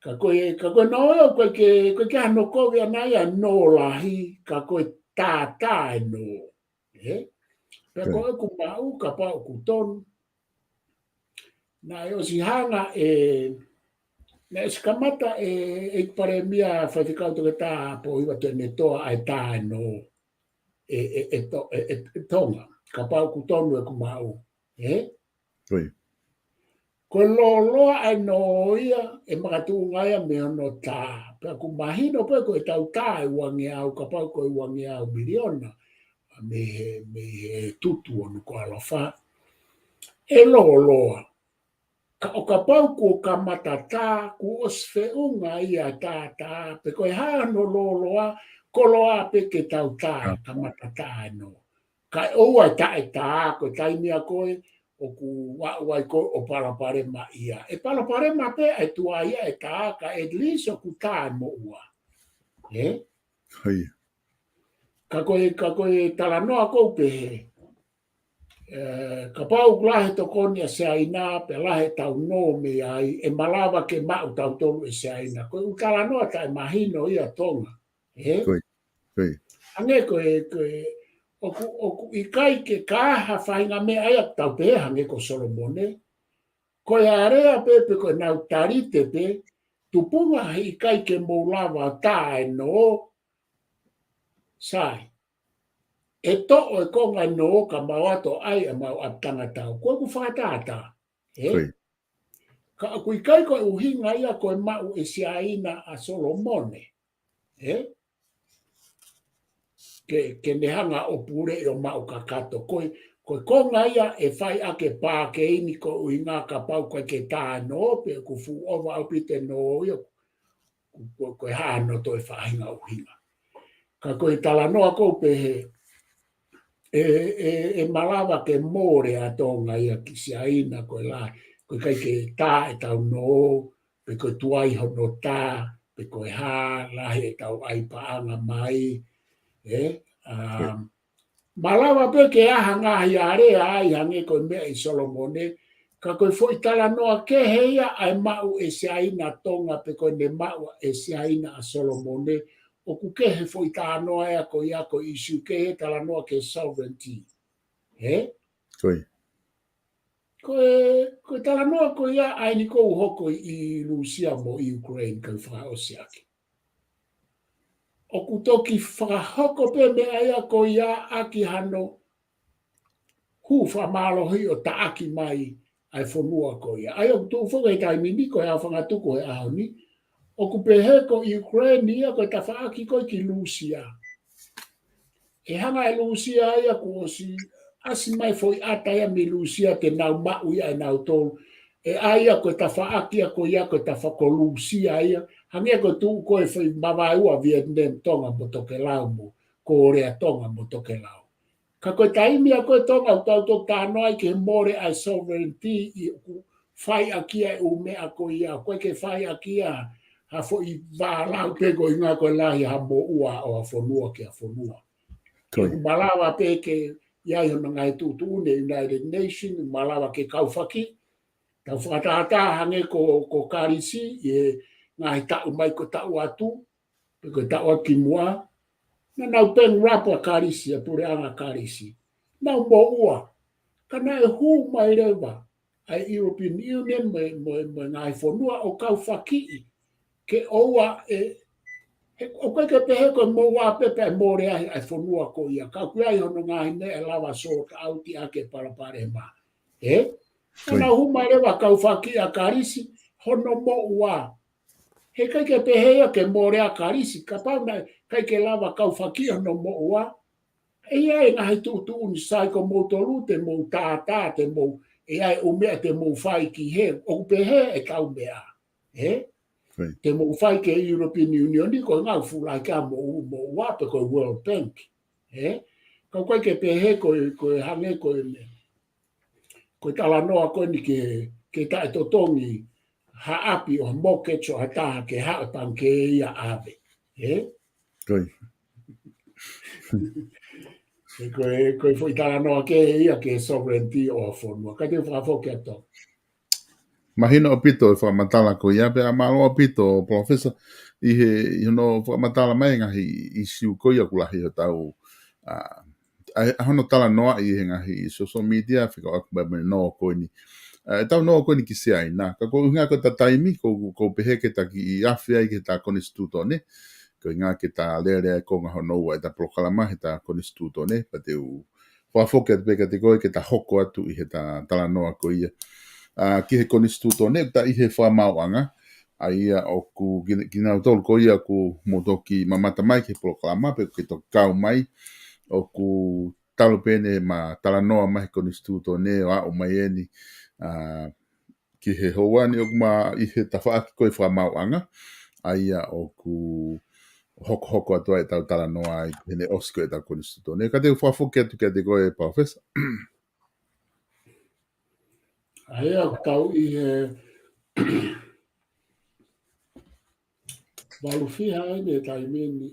Ka koe no koe ke hano koe anai a no lahi, ka koe tā e no. Pea koe ku mau, ka pao ku tonu. Na e o si hanga na e skamata e pare mia whaitikau toke tā po iwa tene toa ai tā e no. Tonga, ka pao ku tonu e ku mau. Koe loa ai no ia e makatu ngaia me ono tā. Pea ku mahino pe koe tau tā e wangi au, ka pao koe wangi au miliona. Me he tutu onu ko alofa. E loa. O ka pau ko ka matata ku osfe unga ia tā. Pe koe hano loa, ko loa pe ke tau tā ka matata no. Ka oua tā, koe taimia koe, o ku wai koe o palapare ma ia. E palapare ma pe e tua ia e tā, ka at least o ku tā mo ua. Ka koe talanoa kou pe he. ka pau lahe to konia se aina pe lahe tau no me ai e malawa ke mau tau tolu e se aina. Koe utala noa ta e mahino ia tonga. Koe, koe. Ange oku i kai ke kaha whainga me aia tau pe hange ko Solomone. Koe area pepe koe nau tarite pe, tupunga i kai ke moulawa ta e no sai. E to o e konga no ka mawato ai e mau atanga tau. Koe ku whakatata. Koe. Ka aku i kai koe uhinga ia koe mau e si aina a Solomone. Ke nehanga o pure o mau kakato. Koe konga ia e whai ake pā ke ini ko uhinga ka pau koe ke tā no pe ku fu ova au pite no ia koe hāno to e whahinga uhinga. Ka koe tala noa kou pe he e malawa ke more a tonga ia ki si aina koe la. Koe kai ke tā e tau no, pe koe tuai hono tā, pe koe hā, lahi e tau ai paanga mai. Malawa pe ke aha ngahi area ai hange koe mea i Solomone, ka koe fo i tala noa ke heia ai mau e se aina tonga pe koe ne mau e se aina a Solomone, o ku ke he fo i tala noa ea koe ia koe isu ke he tala noa ke sovereignty. Koe. Koe tala noa koe ia ai ni kou hoko i Rusia mo i Ukraine kai whaose ake. O ku toki whakahoko pe mea ia koe ia aki hano hu whamalohi o ta aki mai ai whanua koe ia. Ai o tu whaka i tai mini koe a whangatuko e ahoni. O ku pehe ko Ukraine ia koe ta whaaki koe ki Rusia. E hanga e Rusia ia ko si asi mai foi ata ia mi Rusia te nau mau ia e nau tolu. E aia koe ta whaaki a koe ia koe ta whako Rusia ia. Hangia koe tu koe whai mawaua Vietnam tonga mo toke lau mo. Korea tonga mo toke lau. Ka koe taimi a koe tonga u tau tō tānoa i ke more ai sovereignty i whai a kia e ume a koe ia. Koe ke whai a kia ha fo i wālau pe koe ngā koe lahi ha mo ua o a whanua ke a whanua. Ke malawa pe ke iai hona ngai tūtu ne United Nations, malawa ke kauwhaki. Tau whakatata hange ko karisi e ngai tau mai ko tau atu, pe ko tau aki mua. Na nau peng rapa karisi, a pure anga karisi. Nau mo ua, ka nai hu mai rewa, ai European Union me ngai whanua o kau whaki ke oua o koe ke pehe koe mo wā pepe mo rea ai whanua ko ia. Ka kui ai hono ngai ne e lawa so ka auti ake parapare ma. Na nau hu mai rewa kau whaki a karisi, hono mo ua. He kai ke pehe ke mo rea karisi, ka pau nai kai ke lava kau whakia no mo ua. E ai ngahi tūtu uni sai ko mo toru te mo tātā te mo e ai o mea te mo whai ki he. O pehe e kau mea. Te mo whai ke European Union ni ko ngau fulai ka mo ua pe ko World Bank. Kau kai ke pehe ko hange ko tala noa ko ni ke tae totongi ha api o moke cho hata ke ha panke ia ave. Koe. Koe foi tala noa ke ia ke sovereignty o whanua. Ka te whakafo ke ato. Mahina o pito e whamatala ko ia, pe a malo o pito o professor i he, whamatala mai ngahi i siu ko ia kulahi o tau a hono tala noa i he ngahi i social media, whika o akubai mene noa ko ni. E tau noa ko ni ki se aina. Ka ko unga ko ta taimi, ko pehe ke ta ki i awhia i ke ta konstituto ne, ko ngā ke ta lere ko ngā hono ua e ta proklama he ta konstituto ne, pa te u whafoke atu peka te koe ke ta hoko atu i he ta tala noa ko ia. Ki he konstituto ne, ta i he whamauanga, a ia o ku gina utolu ko ia ku motoki mamata mai ke proklama, pe ke to kau mai, o ku talo pene ma tala noa mai konstituto ne, o a o mai eni, ki he hoa ni o kuma i he tawhaaki koe whamauanga, a ia o ku hoko atua e tau tala noa i hene osiko e tau konstituto ne. Ka te whafoke atu kia te koe, professor? Aia tau i he waluwhiha ai ne tai meni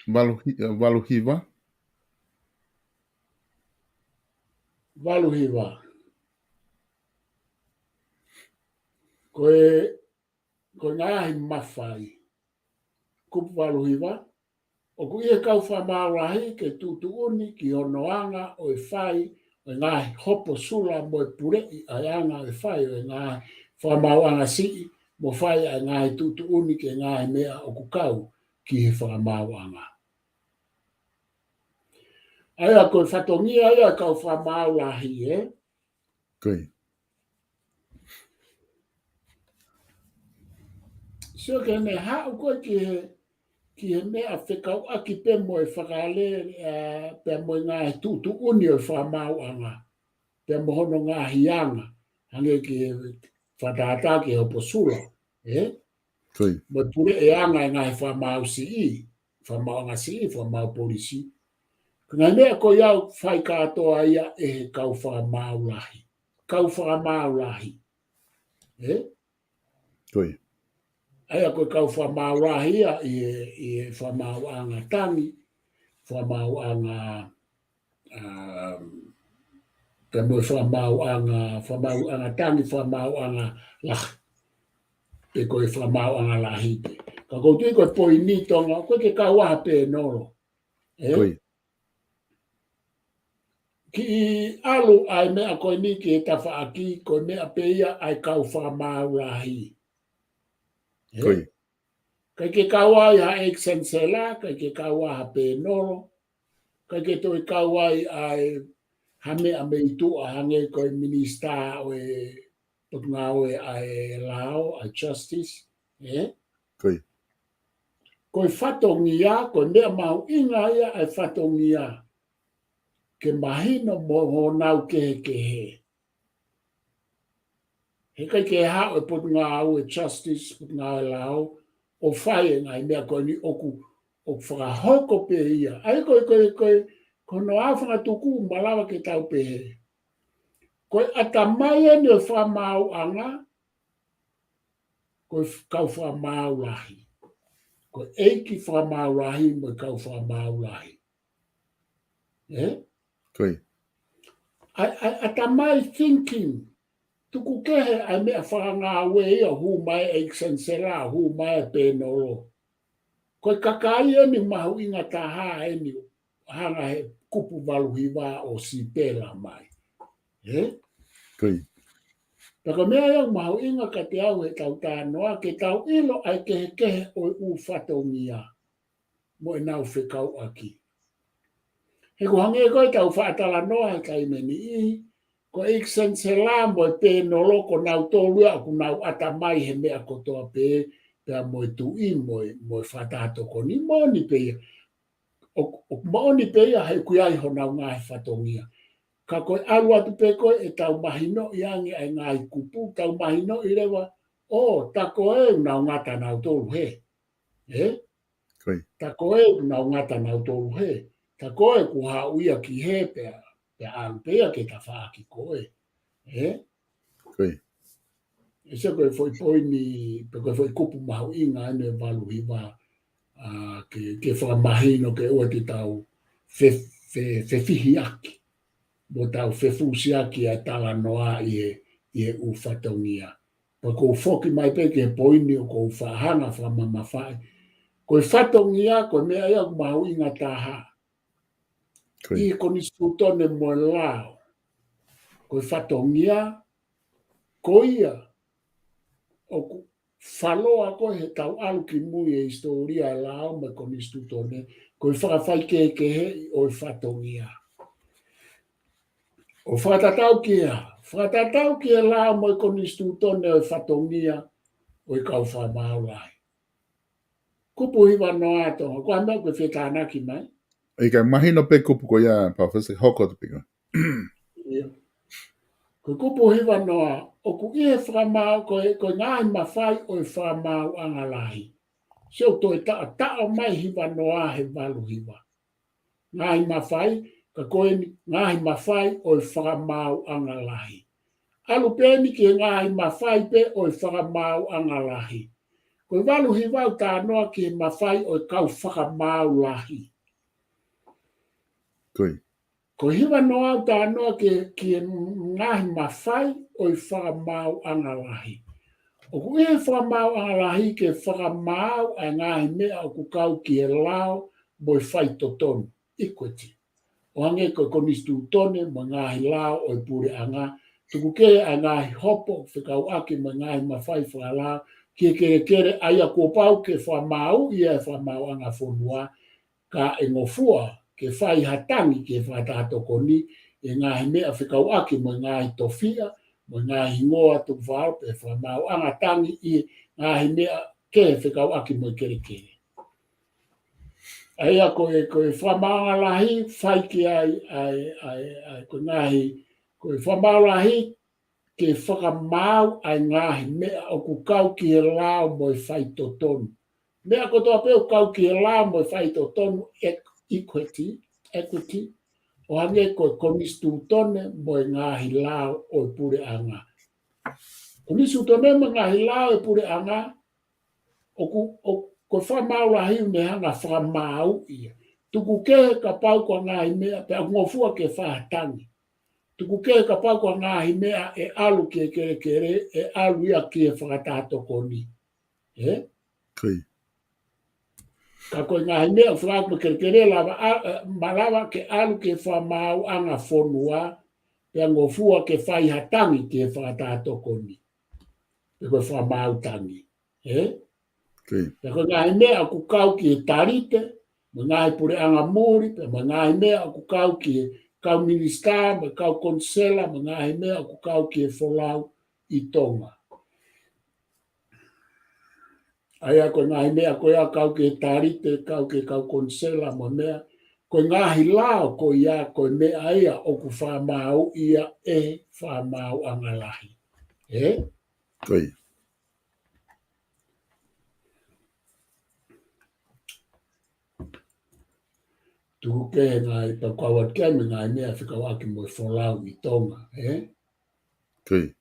Waluhiva. Waluhiva. Koe ngahi mawhai. Kupu waluhiva. O ku ia kau whamārahi ke tutuuni ki honoanga o e whai o e ngahi hopo sula mo e purei a anga o e whai o e ngahi whamāwanga sii mo whai a ngahi tutuuni ke ngahi mea o ku kau ki he whamāwanga. Aia koe whatongia aia kau whamārahi Koe. So ke ne hau koe ki he mea whekau aki pe mo e whakale pe mo ngahi tutuuni o e whamāwanga. Pe mo hono ngahi anga. Hange ki he whatata ki hopo sula. Koe. Mo pure e anga e ngahi whamau si whamauanga si whamau polisi. Kuna mea ko iau whai katoa ia e he kau whamau lahi. Kau whamau lahi. Koe. Aia koe kau whamau lahi ia i whamau anga tangi. Whamau anga pe mo whamau anga tangi, whamau anga lahi. E koe whamau anga lahi te. Ka koutui koe poi ni tonga, koe ke kau waha pe noro. Koe. Ki alu ai mea koe ni ki he tawha aki, koe mea pe ia ai kau whamau lahi. Koe. Kai ke kau ai ha eksensela, kai ke kau waha pe noro, kai ke toi kau ai hame a mei tua hange koe minista o e ngā oe ai lao, ai justice. Koe. Koe whatongia, koe mea mau inga ia ai whatongia. Ke mahino mo ho nau kehe. He kai ke hao e pot ngā oe justice, pot ngā oe lao, o whae ngai mea koe ni oku o whakahoko pe ia. Ai koe no awhanga tuku malawa ke tau pe he. Koe atamai e ni o whamau anga, koe kau whamau lahi. Koe eiki whamau lahi mo kau whamau lahi. Koe. Atamai thinking, tuku kehe ai mea whanga we ia hu mai eksensela, hu mai penolo. Koe kakai e ni mahu inga taha e ni hanga he kupu waluhiwa o si pela mai. Koe. Taka mea iau mahu inga ka te au he tau tānoa, ke tau ilo ai kehe o u whatongia mo e nau whekau aki. He ko hange koe tau whaatala noa he kai meni i, ko eksensela mo e penolo ko nau tōlua, ko nau atamai he mea kotoa pe, pea mo e tui mo e whatato ko ni moni pe. O moni pe ia he kuiai ho nau ngā he whatongia. Ka koe alu atu pe koe e tau mahino i angi ai ngā i kupu, tau mahino i rewa, ta koe nau ngata nau tōlu he. Koe. Ta koe nau ngata nau tōlu he. Ta koe ku hau ia ki he pea alu pe ia ke ta wha ki koe. Koe. E se koe foi poini, pe koe foi kupu mahu inga ane waluhiwa ke whamahino ke ua te tau fihi aki. Mo tau whefusi aki a tala noa i e u whatongia. Pa kou whoki mai pe ke poini o kou whahanga whamamawhai. Koe whatongia, koe mea ia mahu inga taha. I koni stutone mo lao. Koe whatongia, ko ia. O whaloa koe he tau alu ki mui e historia e lao me koni stutone. Koe whakawhai ke o whatongia. O whatatau ki e lao mo koni stutone o whatongia o kau whamau lai. Kupu hiwa no ato, ko anda koe whetanaki mai. E kai mahino pe kupu ko ia Professor hoko te pika. Ko kupu hiwa noa, o ku ie whamau, ko ngāi mawhai o whamau anga lahi. Seo to e tao mai hiwa noa he walu hiwa. Ngāi mawhai, ka koe ni ngāi mawhai o whamau anga lahi. Alu pēni ki ngāi mawhai pe o whamau anga lahi. Koe walu hi wau tānoa ki mawhai o kau whakamau lahi. Koe. Ko hiwa noa tānoa ki ngahi mawhai o whakamau angalahi. O ku e whakamau angalahi ke whakamau a ngahi mea o ku kau ki e lao mo whai totonu. Equity. O hange ko konistu tone mo ngahi lao o pure anga. Tuku ke a ngahi hopo whikau ake mo ngahi mawhai whakalao. Ki kere aia kōpau ke whamau, ia whamau anga whonua, ka e ngofua ke whai hatangi ke whatato koni, e ngahi mea whikau ake mo ngahi tofia, mo ngahi ngoa tuku whao pe whamau anga tangi i ngahi mea ke whikau ake mo kere. Aia ko e whamau anga lahi, whai ki ai ko ngahi, ko e whamau lahi, ke whakamau ai ngahi mea o ku kau ki e lao mo i whai totonu. Mea ko toa peo kau ki e lao mo i whai totonu equity, o hange ko konistu tone mo i ngahi lao o i pure anga. Konistu tone mo ngahi lao i pure anga, o ko whamau lahi me hanga whamau ia. Tuku ke ka pau ko ngahi mea, pe a ngofua ke whahatangi. Tuku ke ka pau ko ngahi mea e alu ke kere, e alu ia ki e whakatato koni. Koe. Ka koe ngahi mea whakatato mo kere lava, malawa ke alu ke whamau anga whonua, pe a ngofua ke whaihatangi ki e whakatato koni. Pe koe whamau tangi. Koe. Pe koe ngahi mea ku kau ki e tarite, mo ngahi pure anga muri, pe mo ngahi mea ku kau ki e kau minista, mo kau konsela, mo ngahi mea ku kau ki e wholau i tonga. Aia koe ngahi mea koe a kau ki e tarite, kau ki kau konsela, mo mea, koe ngahi lao koe ia koe mea ia o ku whamau ia e whamau anga lahi. Koe. Tuku ke ngai pa kawat kia me ngai mea whikawaki mo i wholau i tonga. Koe.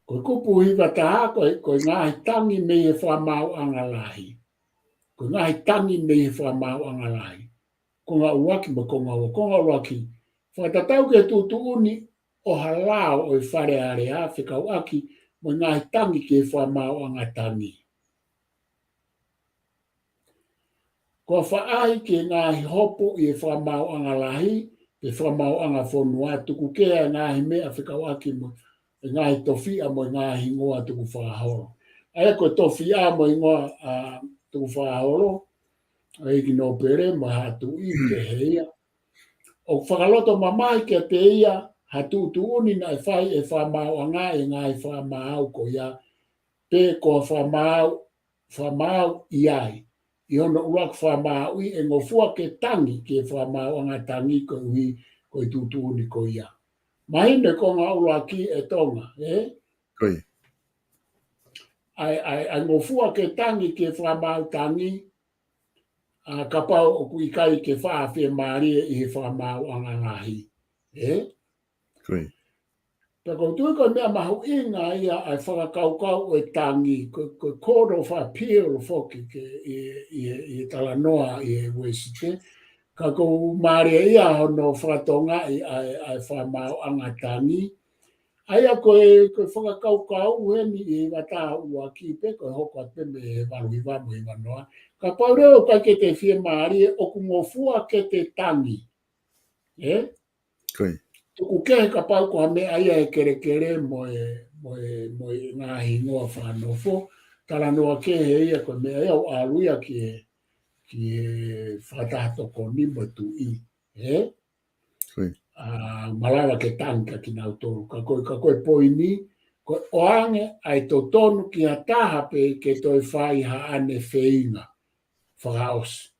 Koe kupu hiwa taha koe ngahi tangi me e whamau anga lahi. Koe ngahi tangi me e whamau anga lahi. Ko ngā uaki mo ko ngā uaki. Whakatatau ke tutu uni o halao o i whare area whikawaki mo ngahi tangi ke whamau anga tangi. Ko whaahi ke ngahi hopo i e whamau anga lahi, pe whamau anga whonua tuku kea ngahi mea whikawaki mo ngahi tofia mo ngahi ngoa tuku whahoro. Aia ko tofia mo ngoa tuku whahoro, ai ki no pere mo hatu i ke heia. O whakaloto mamai ke te ia, hatu tu uni na whai e whamau anga e ngahi whamau ko ia, pe ko whamau iai. I ono uak whamau i e ngofua ke tangi ke whamau anga tangi ko ui ko i tutu uni ko ia. Mahine ko ngā uaki e tonga, Koe. Ai ngofua ke tangi ke whamau tangi, ka pau o kui kai ke whaawhia maari i he whamau anga ngahi. Koe. Pea koutua koe mea mahu inga ia ai whakakaukau e tangi, koe Court of Appeal whoki i talanoa i e Wesite, ka kou maari ia hono whakatonga i ai whamau anga tangi. Aia koe whakakaukau heni i wata ua kipe, koe hoko ate me waruhiwa mo i wanoa. Ka pau reo kai ke te whia maari o kungofua ke te tangi. Koe. Tuku ke ka pau ko me aia e kere mo e ngahi ngoa whanofo. Tala noa ke he ia ko me aia o aluia ki e whatato ko ni mo tu i. Koe. Malawa ke tanka ki nau toru. Ka koe poini, ko oange ai to tonu ki a taha pe ke toi whai ha ane wheinga. Whakaos.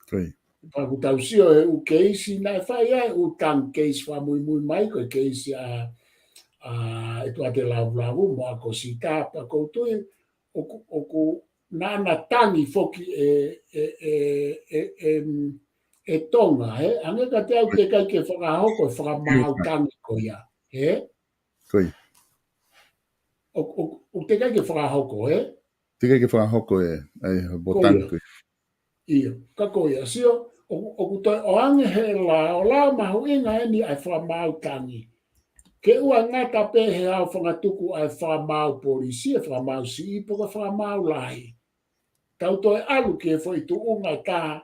Koe. Paku tau sio e u keisi na whai ai u tang keisi wha mui mai koe keisi e tua te lavu mo ako si tāpa koutui o ku nana tangi foki e tonga, Ange ka te au ke kai ke whakahoko e whakamau tangi ko ia, Koe. o te kai ke whakahoko, Tika ke whakahoko ai botangi koe. Ia, ka koia sio, o kutoi o ange he la, o la mahu inga eni ai whamau tangi. Ke ua ngata pe he au whangatuku ai whamau polisi, whamau si ipo ka whamau lahi. Tau toi alu ke fo i tu unga tā,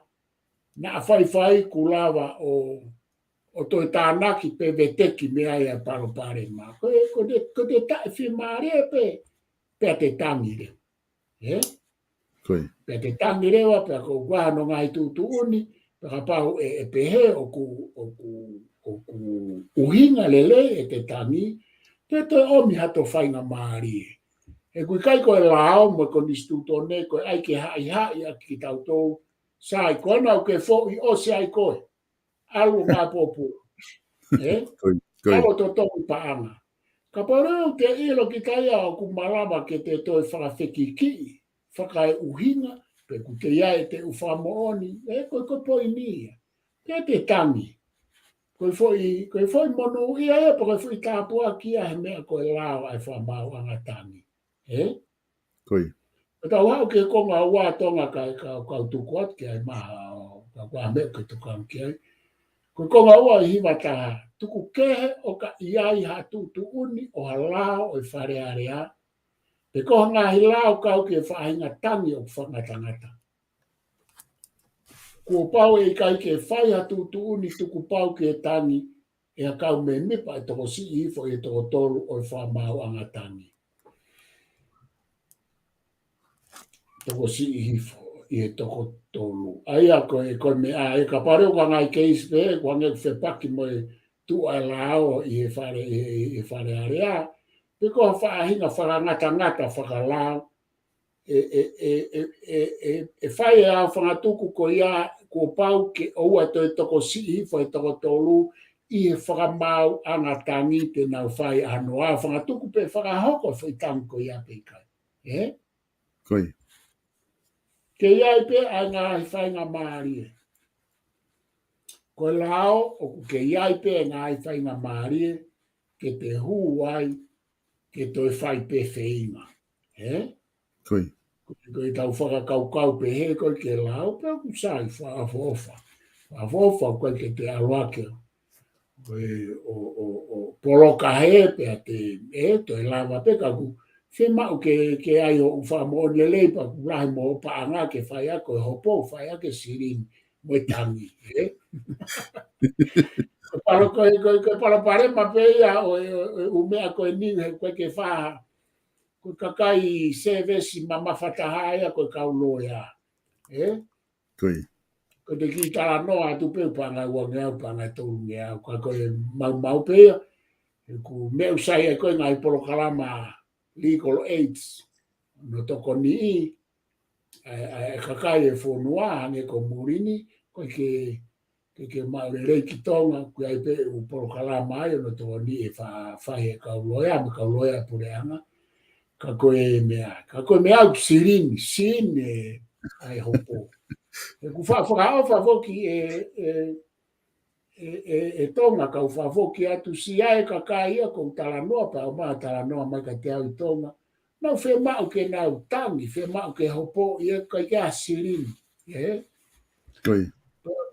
na whai kulawa o toi tānaki pe veteki mea ia palo pare mā. Ko te tae whi maare pe te tangi re. Koe. Pe te tangi rewa, pe ko wahano ngai tu uni, pe ka pau e pehe o ku uhinga lele e te tangi, pe te omi hato whainga maari. E kui kai koe lao mo ko nistu tone, koe ai ke hai a ki tau tau, sai koe nau ke fo i ose ai koe. Alu ngā pōpū. Koe. Alu to tongi paanga. Ka pareu te ilo ki kai au ku malama ke te toi whakawheki ki, whakai uhinga, pe ku te iai te uwhamooni, koe poi nia. Pe te tangi. Koe foi monu ia pa koe foi tāpua kia he mea koe lao ai whamau anga tangi. Koe. Tau hau ke konga ua tonga kai kau tukuat ki ai maha ka kua mea ke tukang ki ai. Koe konga ua i hiwa taha. Tuku kehe o ka iai ha tu uni o ha lao o i whare area. Pe koha ngā hi lao kau ki e whahinga tangi o whangatangata. Kua pau e kai ke whai ha tu uni tuku pau ki e tangi e a kau me mipa e toko si i fo e toko tolu o i whamau anga tangi. Toko si i hifo i e toko tolu. Aia koe me a e ka pareo ka ngai keis pe, kua nge whepaki mo e tu a lao i e whare area. Pe koha whaahinga whakangata whakalao. E whai e a whangatuku ko ia kua pau ke oua to e toko si i fo e toko tolu i e whakamau anga tangi te nau whai anu a whangatuku pe whakahoko fo i tangi ko ia pe kai. Koe. Ke iai pe a ngā hi whai ngā maari e. Ko lao o ke iai pe a ngā hi whai ngā maari e ke te hū ai ke toi whai pe wheinga. Koe. Koe tau whakakau pe he koe ke lao pe ku sai whaafofa. Whaafofa koe ke te aruake. Koe o poloka he pe a te toi lava pe ka ku se mau ke ai o whaamoni le leipa ku lahi mo paanga ke whai a koe hopo whai a ke sirin mo tangi. Koe parapare ma pe ia o umea koe ni koe ke whaa koe kakai sevesi mama whataha ia koe kaulo ia. Koe. Koe te ki tala noa tu pe upanga ua ngea upanga tolu ngea. Koe mau pe ia. Ku meu sai e koe ngai polo kalama legal aids. No toko ni i. Kakai e whonua hange ko murini. Koe ke maure rei ki tonga. Koe ai pe u polo kalama ai. No toko ni e whai e kaulo ia. Me kaulo ia pure anga. Ka koe mea au sirin ai hopo. E ku whakaofa foki e tonga ka foki atu si ai ka ia ko tala noa pa o maa tala noa mai ka te au i tonga. Nau whe mau ke nau tangi, whe mau ke hopo i e ka ia sirin. Koe.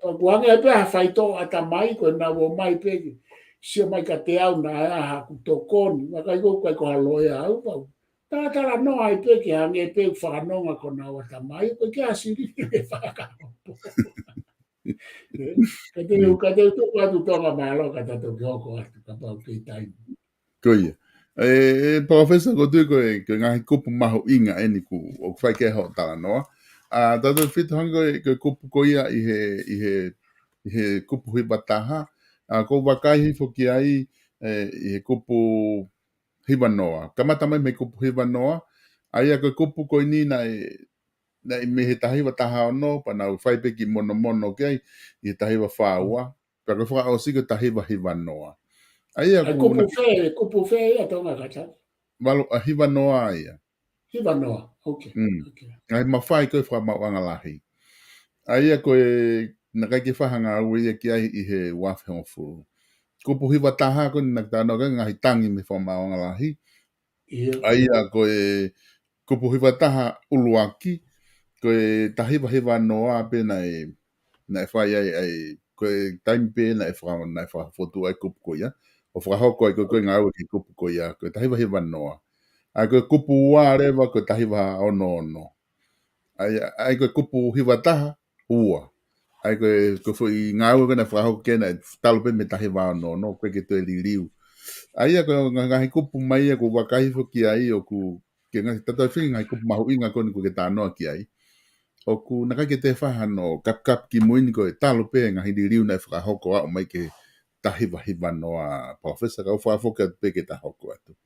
Pa kuanga e pia whai tō ata mai ko na wo mai pe sio mai ka te au na ha ku tokoni. Maka i ko haloea au pau. Tala no ai pe ke hange pe whanonga ko na wata mai, ko ke asiri e whakahopo. Ka te tuku atu tonga malo ka tato ki hoko atu ka pau kei taimi. Koe. Professor ko tui koe ngahi kupu maho inga eni ku o whai ke ho tala noa. Tato whitu hango koe kupu ko ia i he kupu hui bataha. Ko wakai hifo ki ai i he kupu hiwa noa. Kamata mai me kupu hiwa noa. Aia koe kupu koe ni na me he tahiwa taha ono, pa nau whai peki mono ki ai, i he tahiwa whaua. Pea koe whaka o siko tahiwa hiwa noa. Aia kupu whea ia tonga kata. Walo a hiwa noa ia. Hiwa noa, okay. Ngai mawhai koe whaka mawanga lahi. Aia koe na kai ke whahanga au ia ki ai i he wafhengo furu. Kupu hiwa taha koe ni nakta no kai ngahi tangi me whaka mawanga lahi. Aia koe kupu hiwa taha uluaki, koe tahiwa hiwa noa pe na whai ai koe time pe na wha fotu ai kupu koia. O whakahoko ai koe ngau ki kupu koia, koe tahiwa hiwa noa. Ai koe kupu ua rewa koe tahiwa ono. Ai koe kupu hiwa taha ua. Ai koe i ngau koe na whakahoko kena talo pe me tahiwa ono, koe ke toe li liu. Aia ko ngahi kupu mai ko wakai fo ki ai o ku ke ngahi tata whi ngahi kupu mahu inga koni ko ke tānoa ki ai. O ku naka ke te whahano kap ki muini ko e talo pe ngahi di riu na whakahoko a o mai ke tahiwa noa professor ka whafoka pe ke tahoko atu.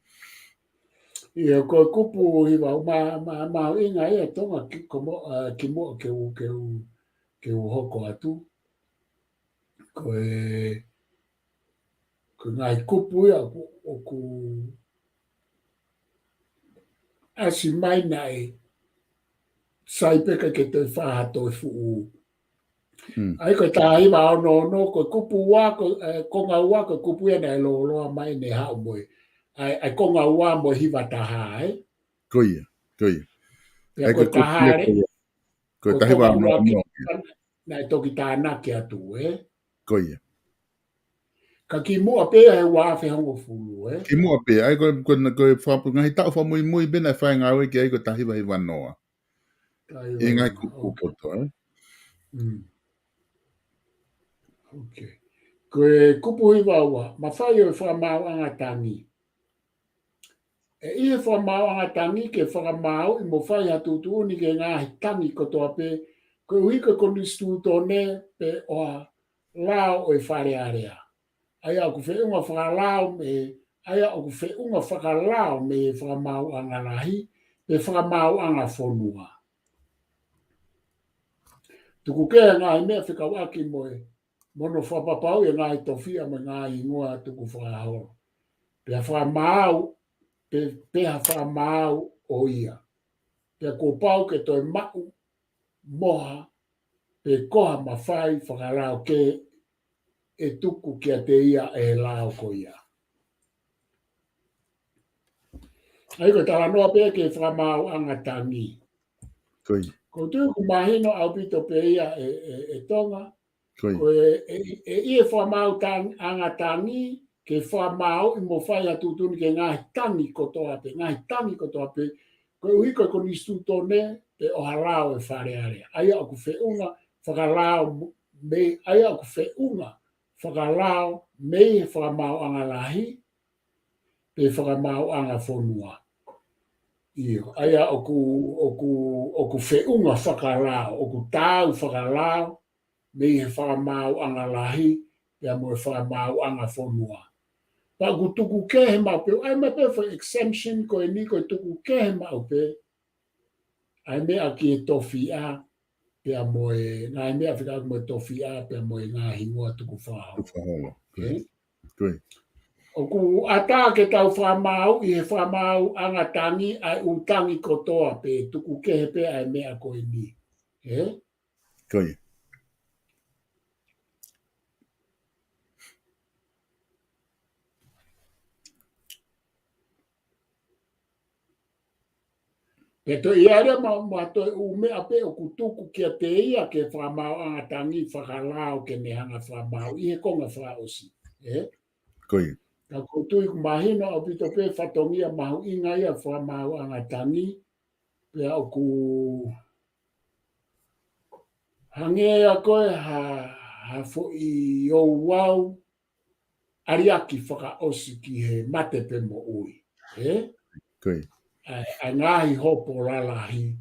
Ia ko kupu hiwa mahu inga ia tonga ki mo ke u hoko atu. Ko ngai kupu ia o ku asi mai nai sai peka ke te whaha toi fuu. Ai ko tahi wa no ko kupu wa ko ngā ua ko kupu ia nei loa mai ne hao moi. Ai ko ngā ua mo hiwa taha ai. Koia. Ia ko taha re. Ko tahiwa no. Nai toki tāna ki atu Koia. Ka ki mua pe he wā whi hongo fulu Ki mua pe, ai ko whapu ngahi tau wha mui bena whai ngā ue ki ai ko tahiwa hiwa noa. I ngai kupu koto Okay. Koe kupu hiwa ua, ma whai o whakamau anga tangi. I whakamau anga tangi ke whakamau i mo whai hatutu ni ke ngāhi tangi kotoa pe, koe uika konistu tone pe oa lao o i whare area. Ai aku whiunga whakalao me, ai aku whiunga whakalao me whakamau anga rahi, pe whakamau anga whonua. Tuku kea ngāhi mea whikawaki moe, mono whapapau e ngai tofia me ngai ingoa tuku whakahoro. Pea whakamau, peha whakamau o ia. Pea ko pau ke toi mau moha, pe koha mawhai whakalao ke e tuku kia te ia e lao ko ia. Ai ko tala noa pe ke whakamau anga tangi. Ko tu kumahino au pito pe ia e tonga, ko e whamau anga tangi, ke whamau i mo whai atutuni ke ngahi tangi kotoa pe, ko uika ko nistu tone pe o harao e whare area. Ai aku whiunga whakalao me, ai aku whiunga whakalao me whamau anga lahi, pe whamau anga whonua. Iyo, ai oku whiunga whakalao, oku tāu whakalao, me he whamau anga lahi, pia mo e whamau anga whonua. Pa ku tuku kehe mau pe, ai me pe for exemption ko e ni ko tuku kehe mau pe, ai me a ki e tofi a, pia mo e, ngai me a whika mo e tofi a, pia mo e ngā hingoa tuku whaholo. Oku ata ke tau whamau, i he whamau anga tangi, ai u tangi kotoa pe, tuku kehe pe ai me a ko e ni. Koe. Pe to ia rea ma to u mea pe o kutuku kia te ia ke whamau anga tangi whakalao ke ne hanga whamau, i he konga whaosi. Koe. Ka kutui kumahino o pito pe whatongia mahu inga ia whamau anga tangi, pe o ku hangea koe ha fo i o wau ariaki whakaosi ki he mate pe mo ui. Koe. A ngahi hopo lalahi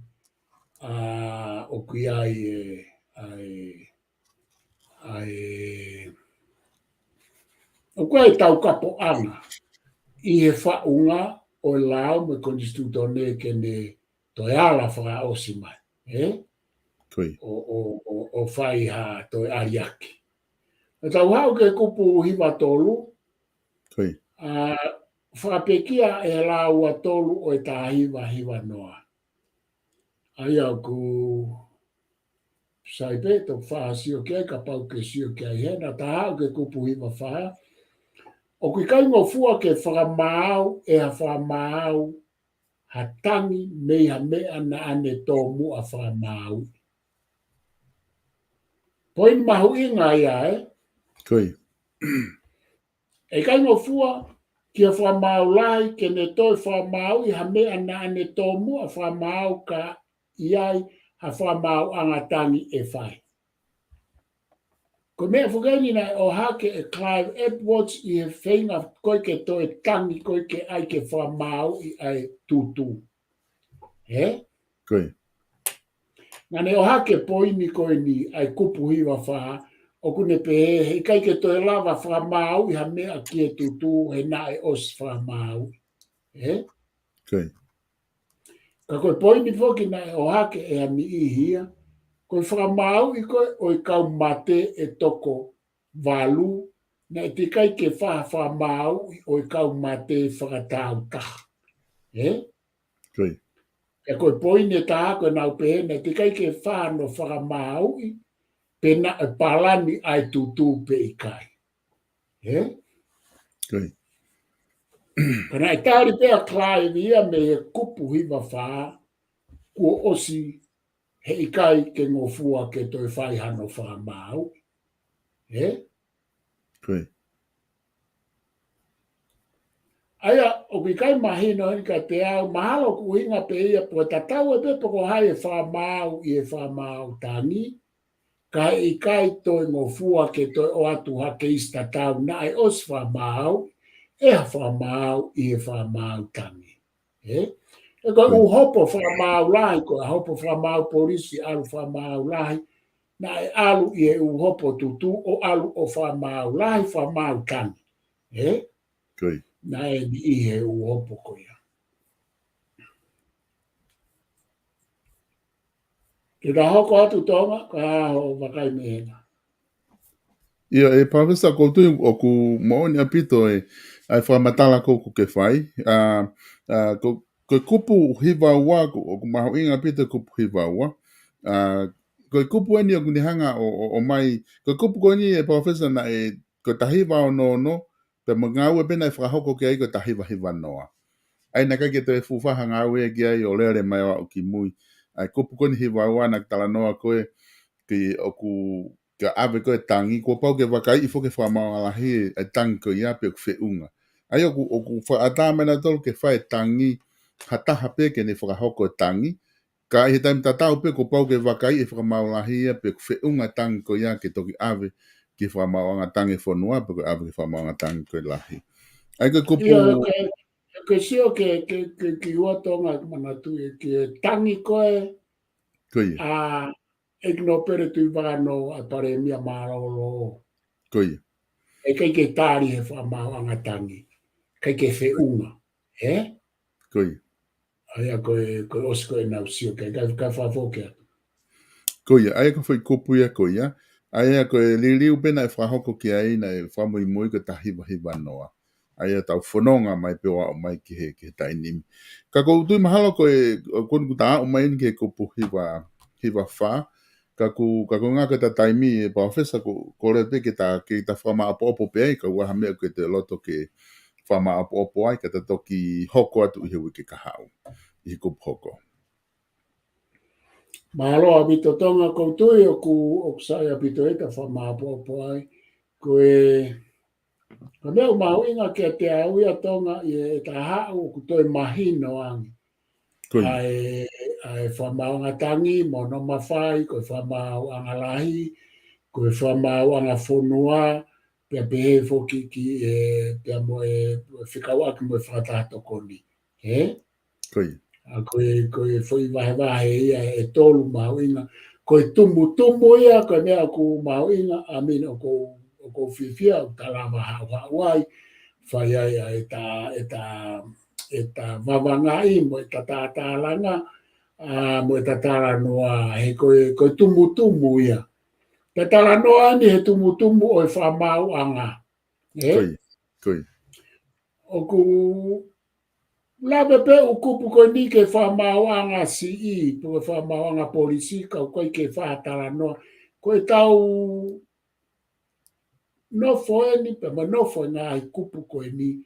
o ki o koe tau kapo ana i he whaunga o lao me konistu tone ke ne toi ala whakaosi mai. Koe. O whai ha toi ariaki. E tau hau ke kupu hiwa tolu, Koe. whapekia e la ua tolu o e tā hiwa noa. Ai au ku saipe to wha sio kia ka pau ke sio kia hena, tā hau ke kupu hiwa wha, O ki kai ngofua ke whakamau e ha whakamau ha tangi mei ha mea na ane tō mua whakamau. Poin mahu inga ia Koi. E kai ngofua kia whakamau lai ke ne toi whakamau i ha mea na ane tō mua whakamau ka iai ha whakamau angatangi e whai. Ko mea whakani nei o hake e Clive Edwards i he whainga koe ke toi tangi koe ke ai ke whakamau i ai tūtū. He? Koi. Ngane o hake poini koe ni ai kupu hiwa wha o kune pe he kai ke toi lava whakamau i ha mea ki e tūtū he nae os whakamau. He? Koi. Ka koe poini whoki nei o hake e ami i hia. Koe whakamau i koe o i kau mate e toko walu na e te kai ke whakamau o i kau mate whakatau taha. He? Koi. E koe poine taha koe nau pehe na te kai ke whano whakamau i pena e palani ai tūtū pe i kai. He? Koi. Kana e tāri pea klai ia me e kupu hiwa wha kua osi he i kai ke ngofua ke toi whai hano whakamau. He? Koi. Aia, o ki kai mahino ni ka te au, mahalo ku hinga pe ia po tatau e pe poko hai e whamau i e whamau tangi, ka i kai toi ngofua ke toi o atu hake ista tau na e os whamau, e ha whamau i e whamau tangi. He? E koe u hopo whamau lai, koe hopo whamau polisi alu whamau lai, na e alu i e u hopo tutu o alu o whamau lai whamau tangi. He? Koi. Na e ni i he u hopo ko ia. Ke ka hoko atu tonga, ka ho wakai mehena. Ia e pawesa koutu o ku mooni apito e ai whamatala kouku ke whai. Koe kupu hiwa ua, o ku maho inga apito kupu hiwa ua. Koe kupu eni o kunihanga o mai, koe kupu koe ni e pawesa na e koe tahiwa o no, pe ngau e pena e whakahoko ke ai koe tahiwa hiwa noa. Ai na kai ke te fufaha ngau e ki ai o lere mai o ki mui. Ai kupu koe ni hiwa ua na tala noa koe ki o ku ka ave koe tangi, kua pau ke wakai i foke whamau alahi e tangi ko ia pe o ku whiunga. Ai o ku whaatamena tolu ke whae tangi, hataha pe ke ne whakahoko tangi, ka i he taimi tatau pe kua pau ke wakai i whamau alahi e pe o ku whiunga tangi ko ia ke toki ave ki whamau anga tangi whanua pe ko ave ki whamau anga tangi ko lahi. Ai koe kupu... Ia ke sio ke ua tonga manatu e ke tangi koe Koe. a ekno pere tui wano a pare mia marolo. Koe. E kai ke tāri he whamau anga tangi. Kai ke whiunga. He? Koe. Aia koe osko e nau sio kai whawhoke atu. Koe, aia ko whai kupu ia koe ia. Aia koe liriu pena e whahoko ki ai na e whamui mui ko ta hiwa noa. Aia tau whanonga mai pewa o mai ki he tainimi. Ka kou tui mahalo koe kunu ku taa o mai ni ke kupu hiwa wha. Ka ku ngā ka ta taimi e pawhesa ko re pe ke ta whama apo pe ai ka waha mea ke te loto ke whama apo ai ka ta toki hoko atu i hewi ke kahau. I kupu hoko. Mahalo a bito tonga koutui o ku sai a bito e ta whama apo ai. Koe ka mea umauinga ke te au ia tonga i e ta hau ku toi mahino angi. Ai whamau anga tangi, mono mawhai, koe whamau anga lahi, koe whamau anga whonua, pia pehe whoki ki e pia mo e whikawaki mo e whakatato koni. He? Koe. Koe whoi wahe ia e tolu mauinga. Koe tumu ia, koe mea ku mauinga, amin o ko whiwhia, o talawa hauai, whai ai e ta wawangai mo e ta tātālanga, mo e ta tāra noa, he koe tumu ia. Ta tāra noa ni he tumu o e whamau anga. Koe. O ku lawe pe o kupu koe ni ke whamau anga CE, po e whamau anga polisi, kau koe ke whatara noa. Koe tau nofo eni pe ma nofo ngāhi kupu koe ni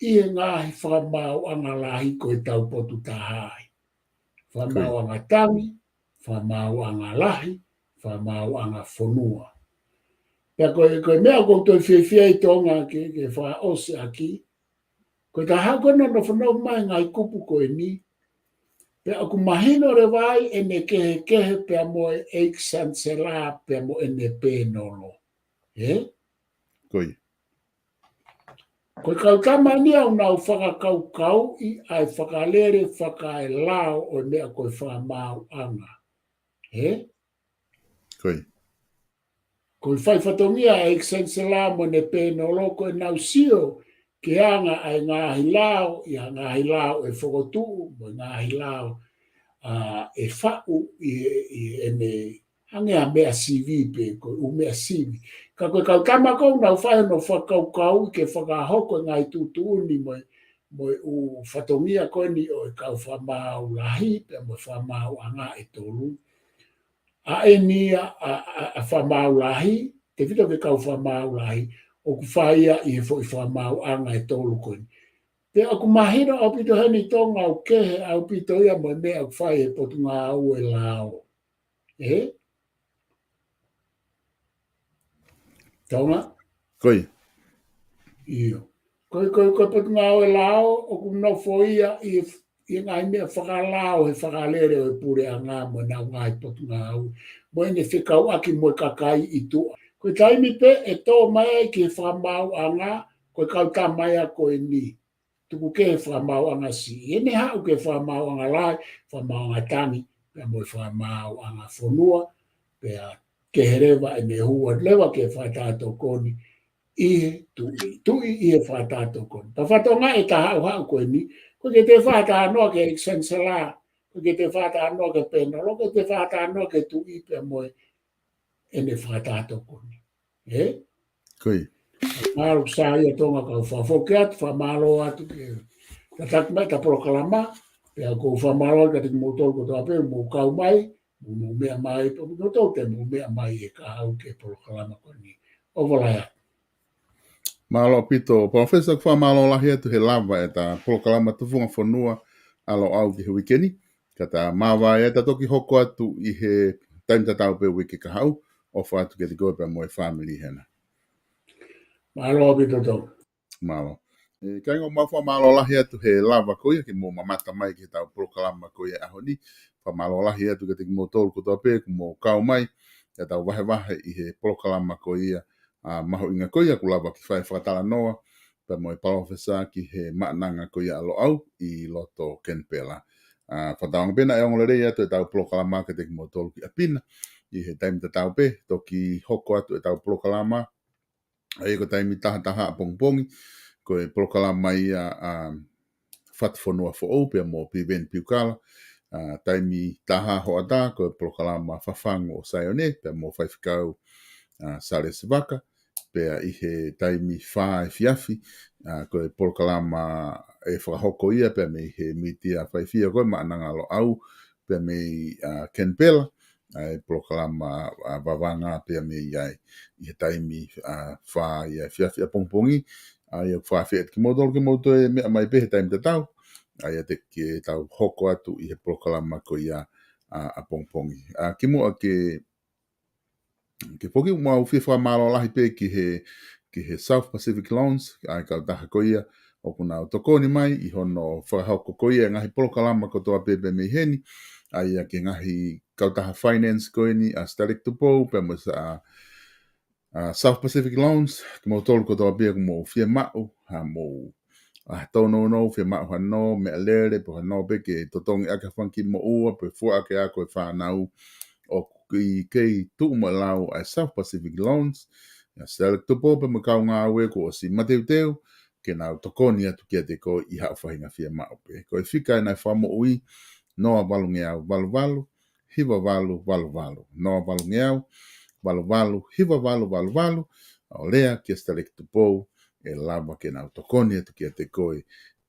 i ngāhi whamau anga lahi koe tau potu tahai. Whamau anga tangi, whamau anga lahi, whamau anga whonua. Pea koe mea koutou whiawhia i tonga ke wha ose aki, koe ka hakono no whanau mai ngai kupu koe ni, pea aku mahino re vai e ne kehe pea moe eik sansela pea mo e ne pēnolo. Koe. Koe kautama ni au nau whakakaukau i ai whakalere whakae lao o mea koe whamau anga. Koe. Koe whai whatongia eik sansela mo ne pēnolo koe nau sio ke anga ai ngāhi lao, i ngāhi lao e whakotu, mo ngāhi lao e whau i ene hangea mea CV pe, koe u mea CV. Ka koe kautama kou nau whai no whakaukau ke whakahoko ngai tūtūni mo u whatongia koe ni o e kau whamau lahi, pe mo whamau anga e tolu. A e nia a whamau lahi, te whito ke kau whamau lahi, o ku whaia i he fo i whamau anga e tolu koe. Te aku mahino au pito heni tonga au kehe au pito ia mo mea au whai e potu ngā au e lao. Tonga? Koe. Iyo. Koe potu ngā au e lao, o ku nofo ia i ngai mea whakalao he whakalere o e pure a ngā mo nau ngai potu ngā au. Mo ene whikau aki mo kakai i tua. Koe taimi pe e tō mai ki he whamau anga, koe kau tā mai a koe ni. Tuku ke whamau anga si. Ene hau ke whamau anga lai, whamau anga tangi, pia mo whamau anga whonua, pia ke herewa e me hua lewa ke whatato koni, tui i he whatato koni. Ta whatonga e ta hau koe ni, ko ke te whata anoa ke exensela, ko ke te whata anoa ke pena, lo ke te whata anoa ke tui pia mo ene whatato koni. Koe. Maru sa ia tonga kau whafokeat, whamalo atu ke tatak mai ta proklama, pia ko whamalo ka te motol ko tape, mo kau mai, mo mea mai, no tau te mo mea mai e ka hau ke proklama ko ni. Ovalaya. Malo pito, professor kwa malo lahi atu he lava e ta proklama tufunga whanua alo au ki he wikeni, ka ta mawa e ta toki hoko atu i he taimta tau pe wiki ka hau, o whaatu ke te goe pe moe family hena. Malo pito tau. Malo. Kai ngō mawha malo lahi atu he lava koia ki mō mamata mai ki tau proklama koia aho ni. Wha malo lahi atu ke te mō tōru kotoa pē ku mō kau mai. Ka tau wahe i he proklama koia maho inga koia ku lava ki whai whakatala noa. Pa moe profesa ki he maananga koia alo au i loto Kenpela. Whatawanga pena e ongole rei atu e tau proklama ke te mō tōru ki apina. I he taimita tau pē, toki hoko atu e tau proklama. Ai ko taimi taha pongpongi ko e proklama ia whatwhanua fo au pia mo piven piukala taimi taha ho ata ko e proklama whawhango o Saione pia mo whaiwhikau Sale Sivaka pia i he taimi whae fiafi ko e proklama e whakahoko ia pia me he mitia whaifia koe maananga lo au pia me Kenpela ai proklama vavanga pia me iai i he taimi wha ia fiafi a pongpongi ai o wha fiat ki modol ki moto e mea mai pe he taimi te tau ai te ki tau hoko atu i he proklama ko ia a pongpongi ki mua ke poki mua uwhi wha malo lahi pe ki he South Pacific Loans ai kau taha ko ia o kuna o tokoni mai i hono whahauko ko ia ngahi proklama ko toa pepe me heni ai ki ngahi kau taha finance ko ni a Static Tupo pe mo sa South Pacific Loans ki mo tolu ko toa pia ko mo fia mau ha mo tono no fia mau ha no me alere po ha no pe ke totongi aka whanki mo ua pe fua ake ako e whanau o ki kei tu mo lau a South Pacific Loans a Static Tupo pe mo kau ngā ue ko o si mateu teu ke nau tokoni atu kia te ko i hao whahinga fia mau pe ko e whika e nai whamo ui noa walu ngeau walu hiva walu noa walu ngeau walu hiva walu o lea kia Static Tupo e lava ke nau tokoni atu kia te koe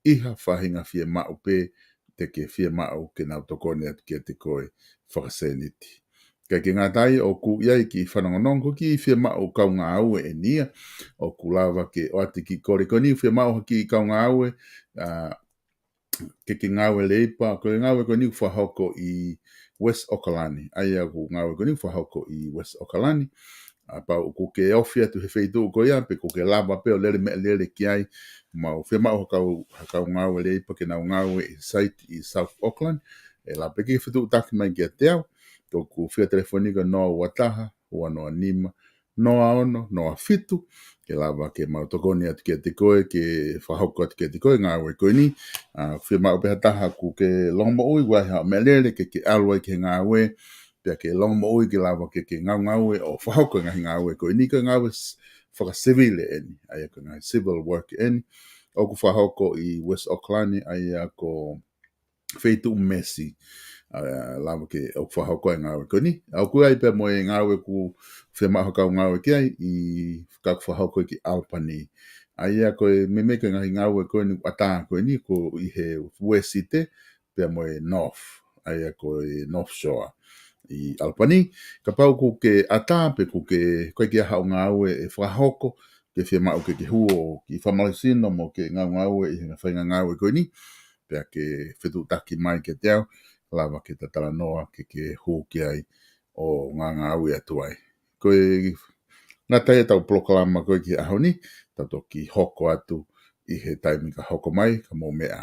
iha whahinga fia mau pe te ke fia mau ke nau tokoni atu kia te koe whakaseniti Kai ke ngatai o ku iai ki whanongonongo ki whia mao kaunga aue e nia. O ku lava ke o ati ki kore koni whia mao ki kaunga aue ke ngawe leipa. Ko ngawe koni whahoko i West Okalani. Ai aku ngawe koni whahoko i West Okalani. Pa ku ke ofia tu he wheitu ko ia, pe ku ke lava pe o lere me lere ki ai. Mau whia mao hakau ngawe leipa ke nau ngawe i site i South Auckland. E la pe ki whitu taki mai ki a teau. Tō ku whia telefonika noa wataha, ua noa nima, noa ono, noa fitu, ke lava ke mau tokoni atu ki a te koe, ke whahoko atu ki a te koe, ngā ue koe ni, whia mau peha taha ku ke longmo ui, wai hao mea lere, ke alwai ke ngā ue, pia ke longmo ui, ke lava ke ngā ue, o whahoko ngā ue koe ni, ka ngā ue whakasivile eni, aia ka ngā civil work eni, o ku whahoko i West Auckland, aia ko wheitu mesi, lava ke o whahoko e ngāwe koni. Au kua i pia mo e ngāwe ku whia maho kau ngāwe ki ai i kaku whahoko ki Alpani. Aia koe me meka ngahi ngāwe koe ni ata koe ni ko i he Wesite pia mo e North. Aia koe North Shore i Alpani. Ka pau ku ke ata pe ku ke koe ki ahau ngāwe e whahoko ke whia maho ke huo ki whamalisino mo ke ngāwe i hinga whainga ngāwe koe ni. Pia ke whitu taki mai ke teau. Lava ke tatara noa ke hūki ai o ngā ui atu ai. Koe ngā tai tau proklama koe ki aho ni, tato ki hoko atu i he taimi ka hoko mai, ka mō mea.